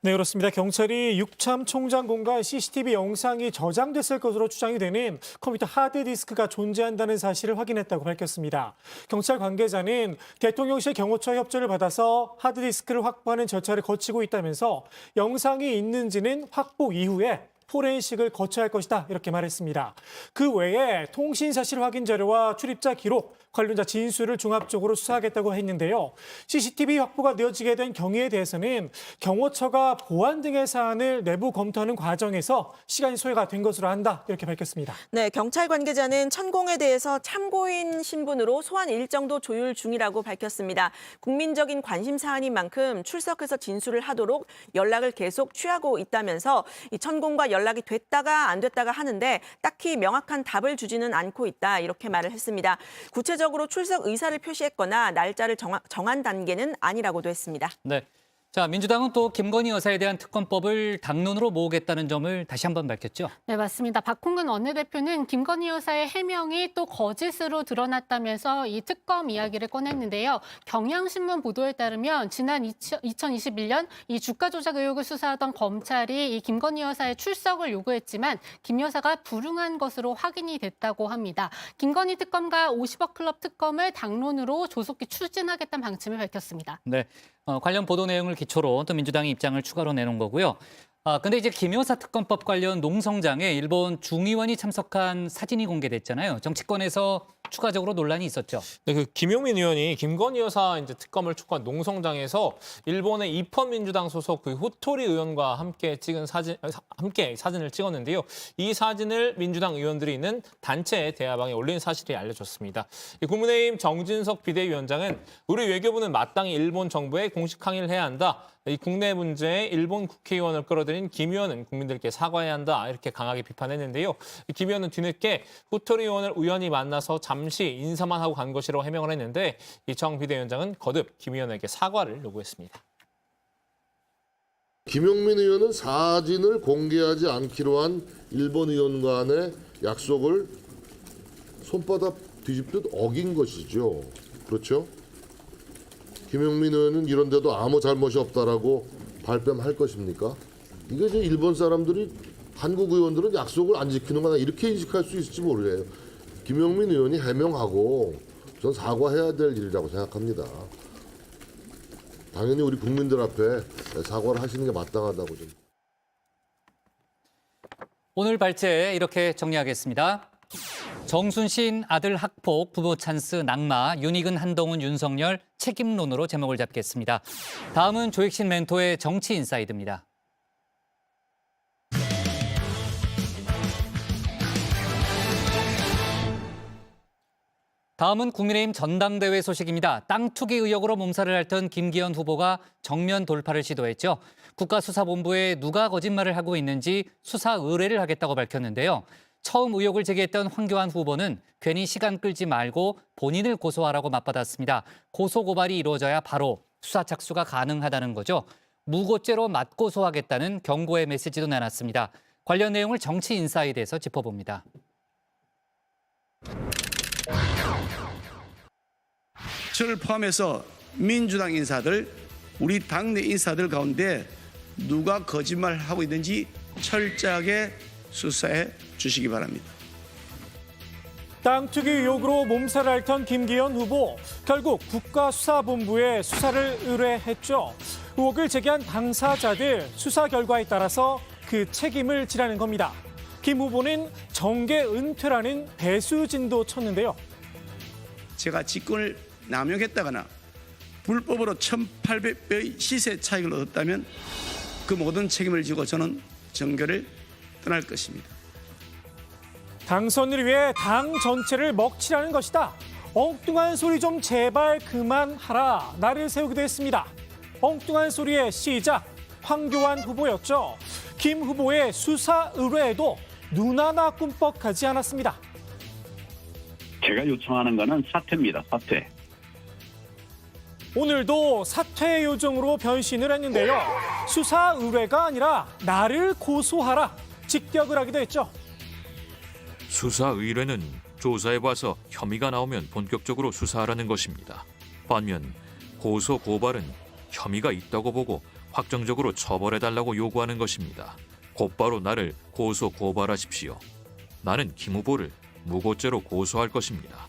네, 그렇습니다. 경찰이 육참 총장 공간 CCTV 영상이 저장됐을 것으로 추정이 되는 컴퓨터 하드디스크가 존재한다는 사실을 확인했다고 밝혔습니다. 경찰 관계자는 대통령실 경호처 협조를 받아서 하드디스크를 확보하는 절차를 거치고 있다면서 영상이 있는지는 확보 이후에 포렌식을 거쳐야 할 것이다 이렇게 말했습니다. 그 외에 통신 사실 확인 자료와 출입자 기록, 관련자 진술을 종합적으로 수사하겠다고 했는데요. CCTV 확보가 되어지게 된 경위에 대해서는 경호처가 보안 등의 사안을 내부 검토하는 과정에서 시간이 소요가 된 것으로 안다 이렇게 밝혔습니다. 네, 경찰 관계자는 천공에 대해서 참고인 신분으로 소환 일정도 조율 중이라고 밝혔습니다. 국민적인 관심 사안인 만큼 출석해서 진술을 하도록 연락을 계속 취하고 있다면서 이 천공과 연락이 됐다가 안 됐다가 하는데 딱히 명확한 답을 주지는 않고 있다 이렇게 말을 했습니다. 구체적으로 출석 의사를 표시했거나 날짜를 정한 단계는 아니라고도 했습니다. 네. 자, 민주당은 또 김건희 여사에 대한 특검법을 당론으로 모으겠다는 점을 다시 한번 밝혔죠. 네, 맞습니다. 박홍근 원내대표는 김건희 여사의 해명이 또 거짓으로 드러났다면서 이 특검 이야기를 꺼냈는데요. 경향신문 보도에 따르면 지난 2021년 이 주가 조작 의혹을 수사하던 검찰이 이 김건희 여사의 출석을 요구했지만 김 여사가 불응한 것으로 확인이 됐다고 합니다. 김건희 특검과 50억 클럽 특검을 당론으로 조속히 추진하겠다는 방침을 밝혔습니다. 네. 관련 보도 내용을 기초로 또 민주당이 입장을 추가로 내놓은 거고요. 근데 이제 김 여사 특검법 관련 농성장에 일본 중의원이 참석한 사진이 공개됐잖아요. 정치권에서 추가적으로 논란이 있었죠. 네, 그 김용민 의원이 김건희 여사 이제 특검을 촉구한 농성장에서 일본의 입헌민주당 소속 그 후토리 의원과 함께 찍은 사진을 찍었는데요. 이 사진을 민주당 의원들이 있는 단체 대화방에 올린 사실이 알려졌습니다. 국민의힘 정진석 비대위원장은 우리 외교부는 마땅히 일본 정부에 공식 항의를 해야 한다. 이 국내 문제에 일본 국회의원을 끌어들인 김 의원은 국민들께 사과해야 한다 이렇게 강하게 비판했는데요. 김 의원은 뒤늦게 후토리 의원을 우연히 만나서 잠시 인사만 하고 간 것이라고 해명을 했는데 이 정 비대위원장은 거듭 김 의원에게 사과를 요구했습니다. 김용민 의원은 사진을 공개하지 않기로 한 일본 의원 간의 약속을 손바닥 뒤집듯 어긴 것이죠. 그렇죠? 김용민 의원은 이런 데도 아무 잘못이 없다라고 발뺌할 것입니까? 이게 이제 일본 사람들이 한국 의원들은 약속을 안 지키는 거나 이렇게 인식할 수 있을지 모르겠어요. 김용민 의원이 해명하고 전 사과해야 될 일이라고 생각합니다. 당연히 우리 국민들 앞에 사과를 하시는 게 마땅하다고 좀. 오늘 발제 이렇게 정리하겠습니다. 정순신 아들 학폭, 부모 찬스 낙마, 윤익은 한동훈 윤석열 책임론으로 제목을 잡겠습니다. 다음은 조익신 멘토의 정치 인사이드입니다. 다음은 국민의힘 전당대회 소식입니다. 땅 투기 의혹으로 몸살을 앓던 김기현 후보가 정면 돌파를 시도했죠. 국가수사본부에 누가 거짓말을 하고 있는지 수사 의뢰를 하겠다고 밝혔는데요. 처음 의혹을 제기했던 황교안 후보는 괜히 시간 끌지 말고 본인을 고소하라고 맞받았습니다. 고소고발이 이루어져야 바로 수사 착수가 가능하다는 거죠. 무고죄로 맞고소하겠다는 경고의 메시지도 내놨습니다. 관련 내용을 정치 인사이드에서 짚어봅니다. 저를 포함해서 민주당 인사들, 우리 당내 인사들 가운데 누가 거짓말하고 있는지 철저하게 수사해 주시기 바랍니다. 땅 투기 의혹으로 몸살을 앓던 김기현 후보, 결국 국가수사본부에 수사를 의뢰했죠. 의혹을 제기한 당사자들 수사 결과에 따라서 그 책임을 지라는 겁니다. 김 후보는 정계 은퇴라는 배수진도 쳤는데요. 제가 직권을 남용했다거나 불법으로 1,800배의 시세 차익을 얻었다면 그 모든 책임을 지고 저는 정계를 떠날 것입니다. 당선을 위해 당 전체를 먹칠하는 것이다. 엉뚱한 소리 좀 제발 그만하라. 나를 세우기도 했습니다. 엉뚱한 소리의 시작, 황교안 후보였죠. 김 후보의 수사 의뢰에도 눈 하나 꿈뻑하지 않았습니다. 제가 요청하는 거는 사퇴입니다. 사퇴. 오늘도 사퇴 요정으로 변신을 했는데요. 수사 의뢰가 아니라 나를 고소하라. 직격을 하기도 했죠. 수사 의뢰는 조사해봐서 혐의가 나오면 본격적으로 수사하라는 것입니다. 반면 고소 고발은 혐의가 있다고 보고 확정적으로 처벌해달라고 요구하는 것입니다. 곧바로 나를 고소 고발하십시오. 나는 김 후보를 무고죄로 고소할 것입니다.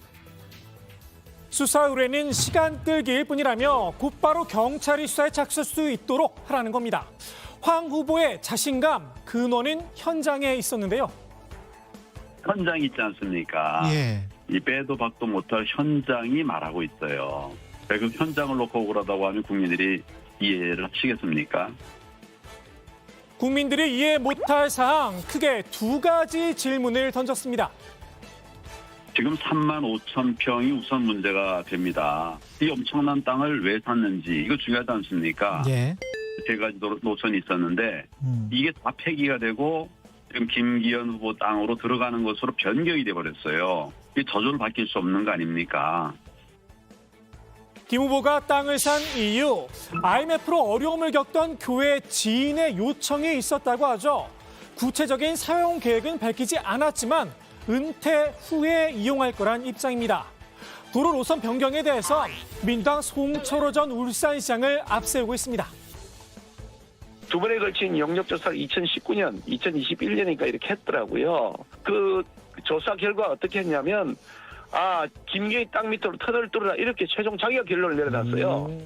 수사 의뢰는 시간 끌기일 뿐이라며 곧바로 경찰이 수사에 착수할 수 있도록 하라는 겁니다. 황 후보의 자신감 근원은 현장에 있었는데요. 현장이 있지 않습니까? 이 빼도 박도 못할 현장이 말하고 있어요. 그 현장을 놓고 억울하다고 하면 국민들이 이해를 하시겠습니까? 국민들이 이해 못할 사항 크게 두 가지 질문을 던졌습니다. 지금 3만 5천 평이 우선 문제가 됩니다. 이 엄청난 땅을 왜 샀는지 이거 중요하지 않습니까? 세 가지 노선이 있었는데 이게 다 폐기가 되고 지금 김기현 후보 땅으로 들어가는 것으로 변경이 돼버렸어요. 이게 저절로 바뀔 수 없는 거 아닙니까? 김 후보가 땅을 산 이유, IMF로 어려움을 겪던 교회 지인의 요청이 있었다고 하죠. 구체적인 사용 계획은 밝히지 않았지만 은퇴 후에 이용할 거란 입장입니다. 도로 노선 변경에 대해서 민주당 송철호 전 울산시장을 앞세우고 있습니다. 두 번에 걸친 영역조사를 2019년, 2021년이니까 이렇게 했더라고요. 그 조사 결과 어떻게 했냐면 김기현이 땅 밑으로 터널을 뚫으라 이렇게 최종 자기가 결론을 내려놨어요.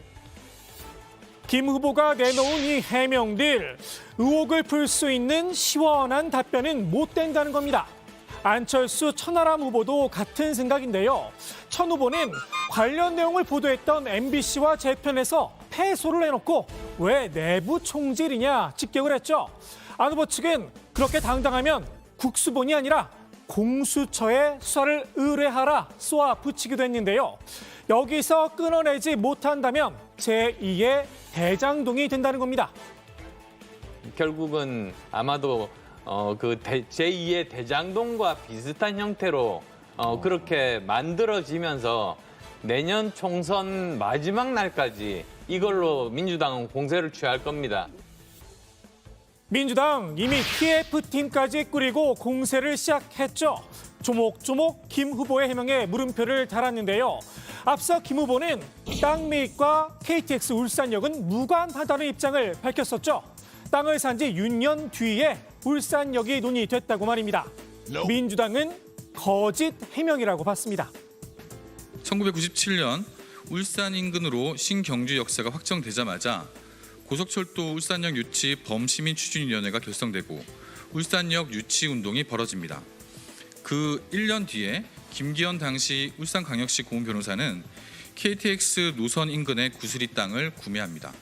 김 후보가 내놓은 이 해명들, 의혹을 풀 수 있는 시원한 답변은 못 된다는 겁니다. 안철수 천하람 후보도 같은 생각인데요. 천 후보는 관련 내용을 보도했던 MBC와 재편에서 패소를 해놓고 왜 내부 총질이냐 직격을 했죠. 안 후보 측은 그렇게 당당하면 국수본이 아니라 공수처에 수사를 의뢰하라 쏘아 붙이기도 했는데요. 여기서 끊어내지 못한다면 제2의 대장동이 된다는 겁니다. 결국은 아마도 제2의 대장동과 비슷한 형태로 그렇게 만들어지면서 내년 총선 마지막 날까지 이걸로 민주당은 공세를 취할 겁니다. 민주당 이미 TF팀까지 꾸리고 공세를 시작했죠. 조목조목 김 후보의 해명에 물음표를 달았는데요. 앞서 김 후보는 땅 매입과 KTX 울산역은 무관하다는 입장을 밝혔었죠. 땅을 산 지 6년 뒤에 울산역이 논의됐다고 말입니다. 민주당은 거짓 해명이라고 봤습니다. 1997년 울산 인근으로 신경주 역사가 확정되자마자 고속철도 울산역 유치 범시민추진위원회가 결성되고 울산역 유치 운동이 벌어집니다. 그 1년 뒤에 김기현 당시 울산광역시 고문변호사는 KTX 노선 인근의 구슬이 땅을 구매합니다.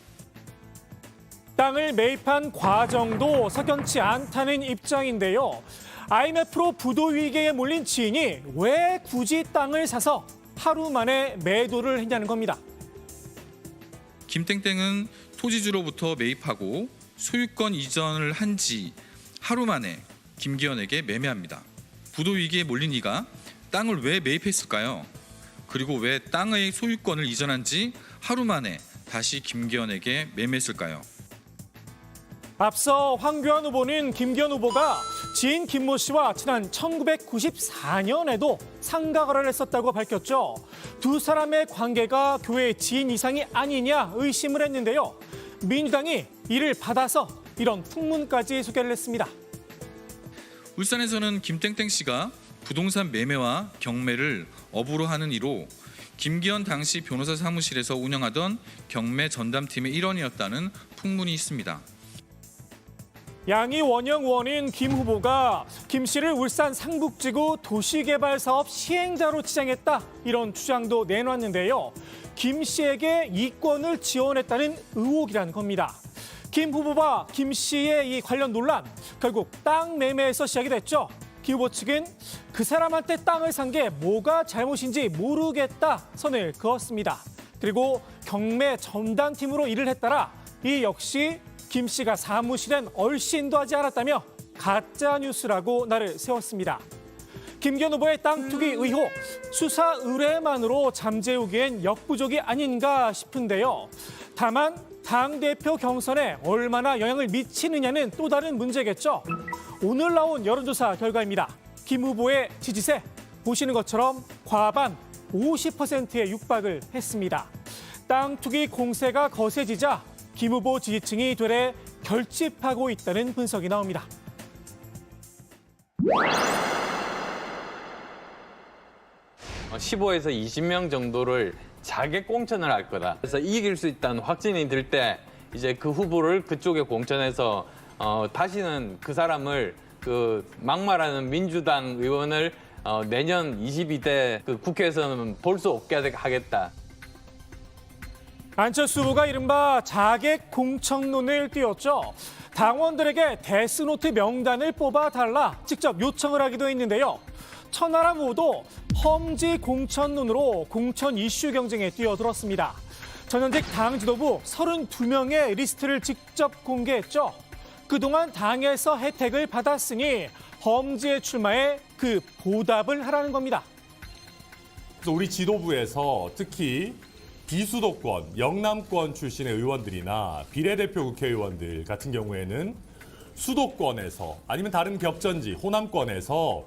땅을 매입한 과정도 석연치 않다는 입장인데요. IMF로 부도 위기에 몰린 지인이 왜 굳이 땅을 사서 하루 만에 매도를 했냐는 겁니다. 김땡땡은 토지주로부터 매입하고 소유권 이전을 한 지 하루 만에 김기현에게 매매합니다. 부도 위기에 몰린 이가 땅을 왜 매입했을까요? 그리고 왜 땅의 소유권을 이전한 지 하루 만에 다시 김기현에게 매매했을까요? 앞서 황교안 후보는 김기현 후보가 지인 김모 씨와 지난 1994년에도 상가 거래를 했었다고 밝혔죠. 두 사람의 관계가 교회 지인 이상이 아니냐 의심을 했는데요. 민주당이 이를 받아서 이런 풍문까지 소개를 했습니다. 울산에서는 김땡땡 씨가 부동산 매매와 경매를 업으로 하는 이로 김기현 당시 변호사 사무실에서 운영하던 경매 전담팀의 일원이었다는 풍문이 있습니다. 양희 원영 의원인 김 후보가 김 씨를 울산 상북지구 도시개발사업 시행자로 지정했다 이런 주장도 내놨는데요. 김 씨에게 이권을 지원했다는 의혹이라는 겁니다. 김 후보와 김 씨의 이 관련 논란 결국 땅 매매에서 시작이 됐죠. 김 후보 측은 그 사람한테 땅을 산 게 뭐가 잘못인지 모르겠다 선을 그었습니다. 그리고 경매 전담팀으로 일을 했다라 이 역시 김 씨가 사무실엔 얼씬도 하지 않았다며 가짜 뉴스라고 날을 세웠습니다. 김기현 후보의 땅 투기 의혹, 수사 의뢰만으로 잠재우기엔 역부족이 아닌가 싶은데요. 다만 당대표 경선에 얼마나 영향을 미치느냐는 또 다른 문제겠죠. 오늘 나온 여론조사 결과입니다. 김 후보의 지지세 보시는 것처럼 과반 50%에 육박을 했습니다. 땅 투기 공세가 거세지자 김 후보 지지층이 되레 결집하고 있다는 분석이 나옵니다. 15에서 20명 정도를 자객 공천을 할 거다. 그래서 이길 수 있다는 확신이 들 때 이제 그 후보를 그쪽에 공천해서 다시는 그 사람을 그 막말하는 민주당 의원을 내년 22대 그 국회에서는 볼 수 없게 하겠다. 안철수 후보가 이른바 자객 공천론을 띄웠죠. 당원들에게 데스노트 명단을 뽑아달라 직접 요청을 하기도 했는데요. 천하람 후보도 험지 공천론으로 공천 이슈 경쟁에 뛰어들었습니다. 전현직 당 지도부 32명의 리스트를 직접 공개했죠. 그동안 당에서 혜택을 받았으니 험지에 출마해 그 보답을 하라는 겁니다. 그래서 우리 지도부에서 특히 비수도권, 영남권 출신의 의원들이나 비례대표 국회의원들 같은 경우에는 수도권에서 아니면 다른 격전지, 호남권에서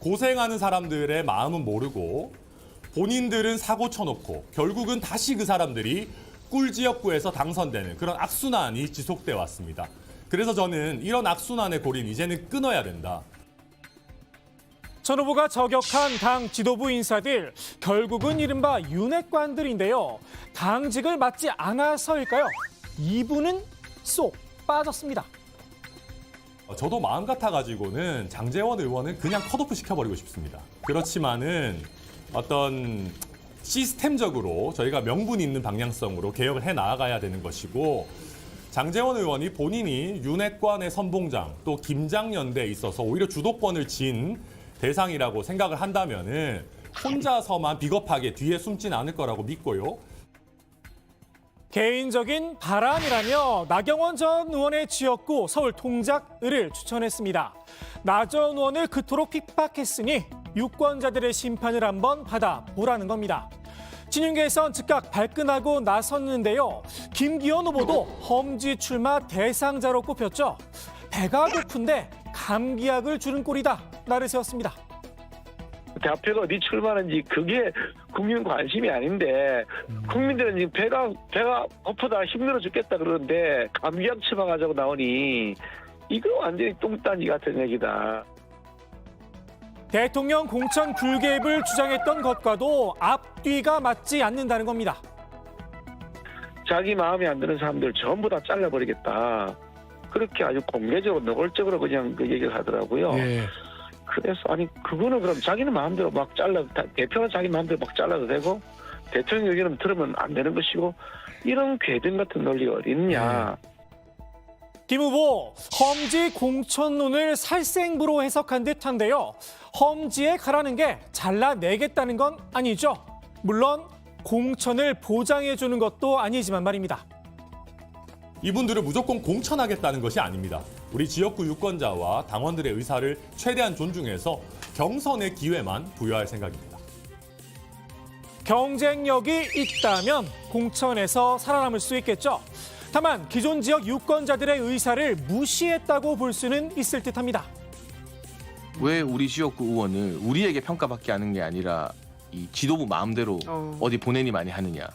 고생하는 사람들의 마음은 모르고 본인들은 사고 쳐놓고 결국은 다시 그 사람들이 꿀지역구에서 당선되는 그런 악순환이 지속돼 왔습니다. 그래서 저는 이런 악순환의 고리는 이제는 끊어야 된다. 전 후보가 저격한 당 지도부 인사들, 결국은 이른바 윤핵관들인데요. 당직을 맡지 않아서일까요? 2부는 쏙 빠졌습니다. 저도 마음 같아가지고는 장제원 의원은 그냥 컷오프 시켜버리고 싶습니다. 그렇지만은 어떤 시스템적으로 저희가 명분 있는 방향성으로 개혁을 해 나아가야 되는 것이고, 장제원 의원이 본인이 윤핵관의 선봉장 또 김장연대에 있어서 오히려 주도권을 쥔 대상이라고 생각을 한다면은 혼자서만 비겁하게 뒤에 숨진 않을 거라고 믿고요. 개인적인 바람이라며 나경원 전 의원의 지역구 서울 동작을을 추천했습니다. 나 전 의원을 그토록 핍박했으니 유권자들의 심판을 한번 받아보라는 겁니다. 진윤계에선 즉각 발끈하고 나섰는데요. 김기현 후보도 험지 출마 대상자로 꼽혔죠. 배가 고픈데 감기약을 주는 꼴이다. 날을 세웠습니다. 대표가 어디 출마하는지 그게 국민 관심이 아닌데 국민들은 지금 배가 고프다 힘들어 죽겠다 그러는데 감기약 처방하자고 나오니 이거 완전히 똥딴지 같은 얘기다. 대통령 공천 불개입을 주장했던 것과도 앞뒤가 맞지 않는다는 겁니다. 자기 마음에 안 드는 사람들 전부 다 잘라버리겠다. 그렇게 아주 공개적으로 노골적으로 그냥 그 얘기를 하더라고요. 예. 그래서 아니 그거는 그럼 자기는 마음대로 막 대표는 자기 마음대로 막 잘라도 되고 대통령 의견은 들으면 안 되는 것이고 이런 괴담 같은 논리가 어딨냐. 김 후보 험지 공천론을 살생부로 해석한 듯한데요. 험지에 가라는 게 잘라내겠다는 건 아니죠. 물론 공천을 보장해 주는 것도 아니지만 말입니다. 이분들을 무조건 공천하겠다는 것이 아닙니다. 우리 지역구 유권자와 당원들의 의사를 최대한 존중해서 경선의 기회만 부여할 생각입니다. 경쟁력이 있다면 공천에서 살아남을 수 있겠죠. 다만 기존 지역 유권자들의 의사를 무시했다고 볼 수는 있을 듯합니다. 왜 우리 지역구 의원을 우리에게 평가받게 하는 게 아니라 이 지도부 마음대로 어디 보내니 많이 하느냐.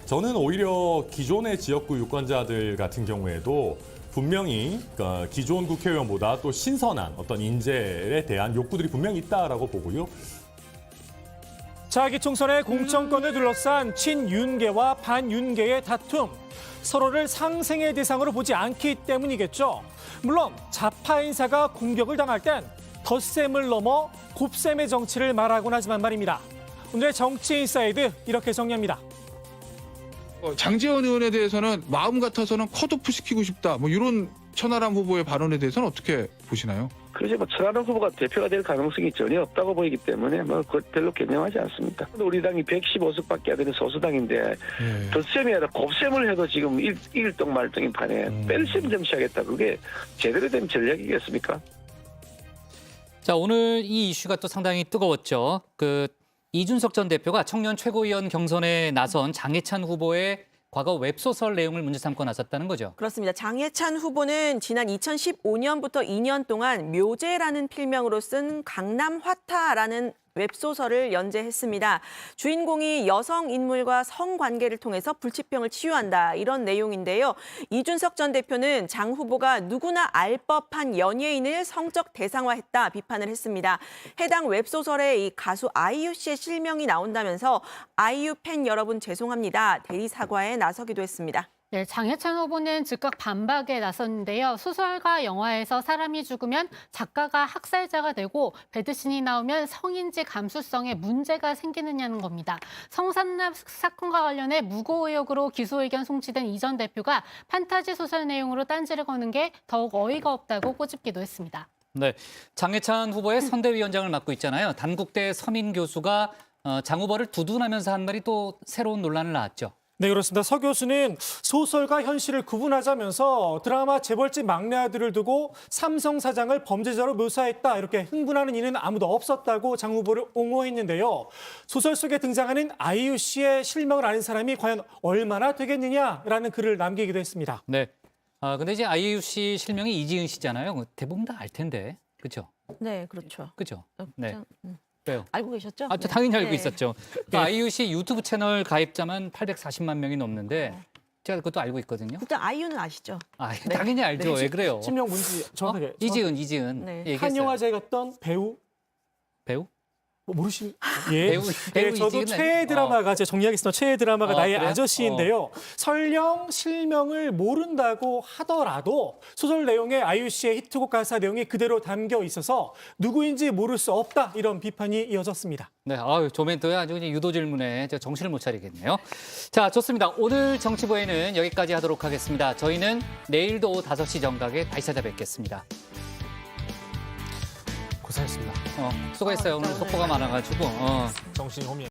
저는 오히려 기존의 지역구 유권자들 같은 경우에도 분명히 기존 국회의원보다 또 신선한 어떤 인재에 대한 욕구들이 분명히 있다라고 보고요. 차기 총선의 공천권을 둘러싼 친윤계와 반윤계의 다툼. 서로를 상생의 대상으로 보지 않기 때문이겠죠. 물론 좌파 인사가 공격을 당할 땐 덧셈을 넘어 곱셈의 정치를 말하곤 하지만 말입니다. 오늘의 정치 인사이드 이렇게 정리합니다. 장제원 의원에 대해서는 마음 같아서는 컷오프 시키고 싶다. 뭐 이런 천하람 후보의 발언에 대해서는 어떻게 보시나요? 그래서 천하람 후보가 대표가 될 가능성이 전혀 없다고 보이기 때문에 별로 개념하지 않습니다. 우리 당이 115석밖에 안 되는 소수당인데 덧셈이 아니라 곱셈을 해도 지금 일동 말동인 판에 뺄셈 정치하겠다. 그게 제대로 된 전략이겠습니까? 자, 오늘 이 이슈가 또 상당히 뜨거웠죠. 이준석 전 대표가 청년 최고위원 경선에 나선 장해찬 후보의 과거 웹소설 내용을 문제 삼고 나섰다는 거죠. 그렇습니다. 장해찬 후보는 지난 2015년부터 2년 동안 묘제라는 필명으로 쓴 강남 화타라는 웹소설을 연재했습니다. 주인공이 여성 인물과 성관계를 통해서 불치병을 치유한다 이런 내용인데요. 이준석 전 대표는 장 후보가 누구나 알 법한 연예인을 성적 대상화했다 비판을 했습니다. 해당 웹소설에 이 가수 아이유 씨의 실명이 나온다면서 아이유 팬 여러분 죄송합니다. 대리 사과에 나서기도 했습니다. 네, 장해찬 후보는 즉각 반박에 나섰는데요. 소설과 영화에서 사람이 죽으면 작가가 학살자가 되고 배드신이 나오면 성인지 감수성에 문제가 생기느냐는 겁니다. 성산납 사건과 관련해 무고 의혹으로 기소 의견 송치된 이 전 대표가 판타지 소설 내용으로 딴지를 거는 게 더욱 어이가 없다고 꼬집기도 했습니다. 네, 장해찬 후보의 선대위원장을 맡고 있잖아요. 단국대 서민 교수가 장 후보를 두둔하면서 한 말이 또 새로운 논란을 낳았죠. 네, 그렇습니다. 서 교수는 소설과 현실을 구분하자면서 드라마 재벌집 막내 아들을 두고 삼성 사장을 범죄자로 묘사했다. 이렇게 흥분하는 이는 아무도 없었다고 장 후보를 옹호했는데요. 소설 속에 등장하는 아이유 씨의 실명을 아는 사람이 과연 얼마나 되겠느냐라는 글을 남기기도 했습니다. 네. 근데 이제 아이유 씨 실명이 이지은 씨잖아요. 대부분 다 알 텐데. 그렇죠? 네, 그렇죠. 그죠? 네. 왜요? 알고 계셨죠? 저 당연히 알고 네. 있었죠. 아이유 씨 유튜브 채널 가입자만 840만 명이 넘는데 제가 그것도 알고 있거든요. 일단 아이유는 아시죠? 네. 당연히 알죠. 왜 그래요? 실명 뭔지 정확하게. 이지은. 네. 얘기했어요. 한영화제에 갔던 배우? 모르시? 배우 저도 이지은 최애 드라마가 제가 정리하겠습니다. 최애 드라마가 나의 그래요? 아저씨인데요. 설령 실명을 모른다고 하더라도 소설 내용에 아이유 씨의 히트곡 가사 내용이 그대로 담겨 있어서 누구인지 모를 수 없다 이런 비판이 이어졌습니다. 네, 조 멘토에 아주 그냥 유도 질문에 제가 정신을 못 차리겠네요. 자, 좋습니다. 오늘 정치부에는 여기까지 하도록 하겠습니다. 저희는 내일도 5시 정각에 다시 찾아뵙겠습니다. 고생했습니다. 수고했어요. 오늘 속보가 많아가지고. 정신이 혼미.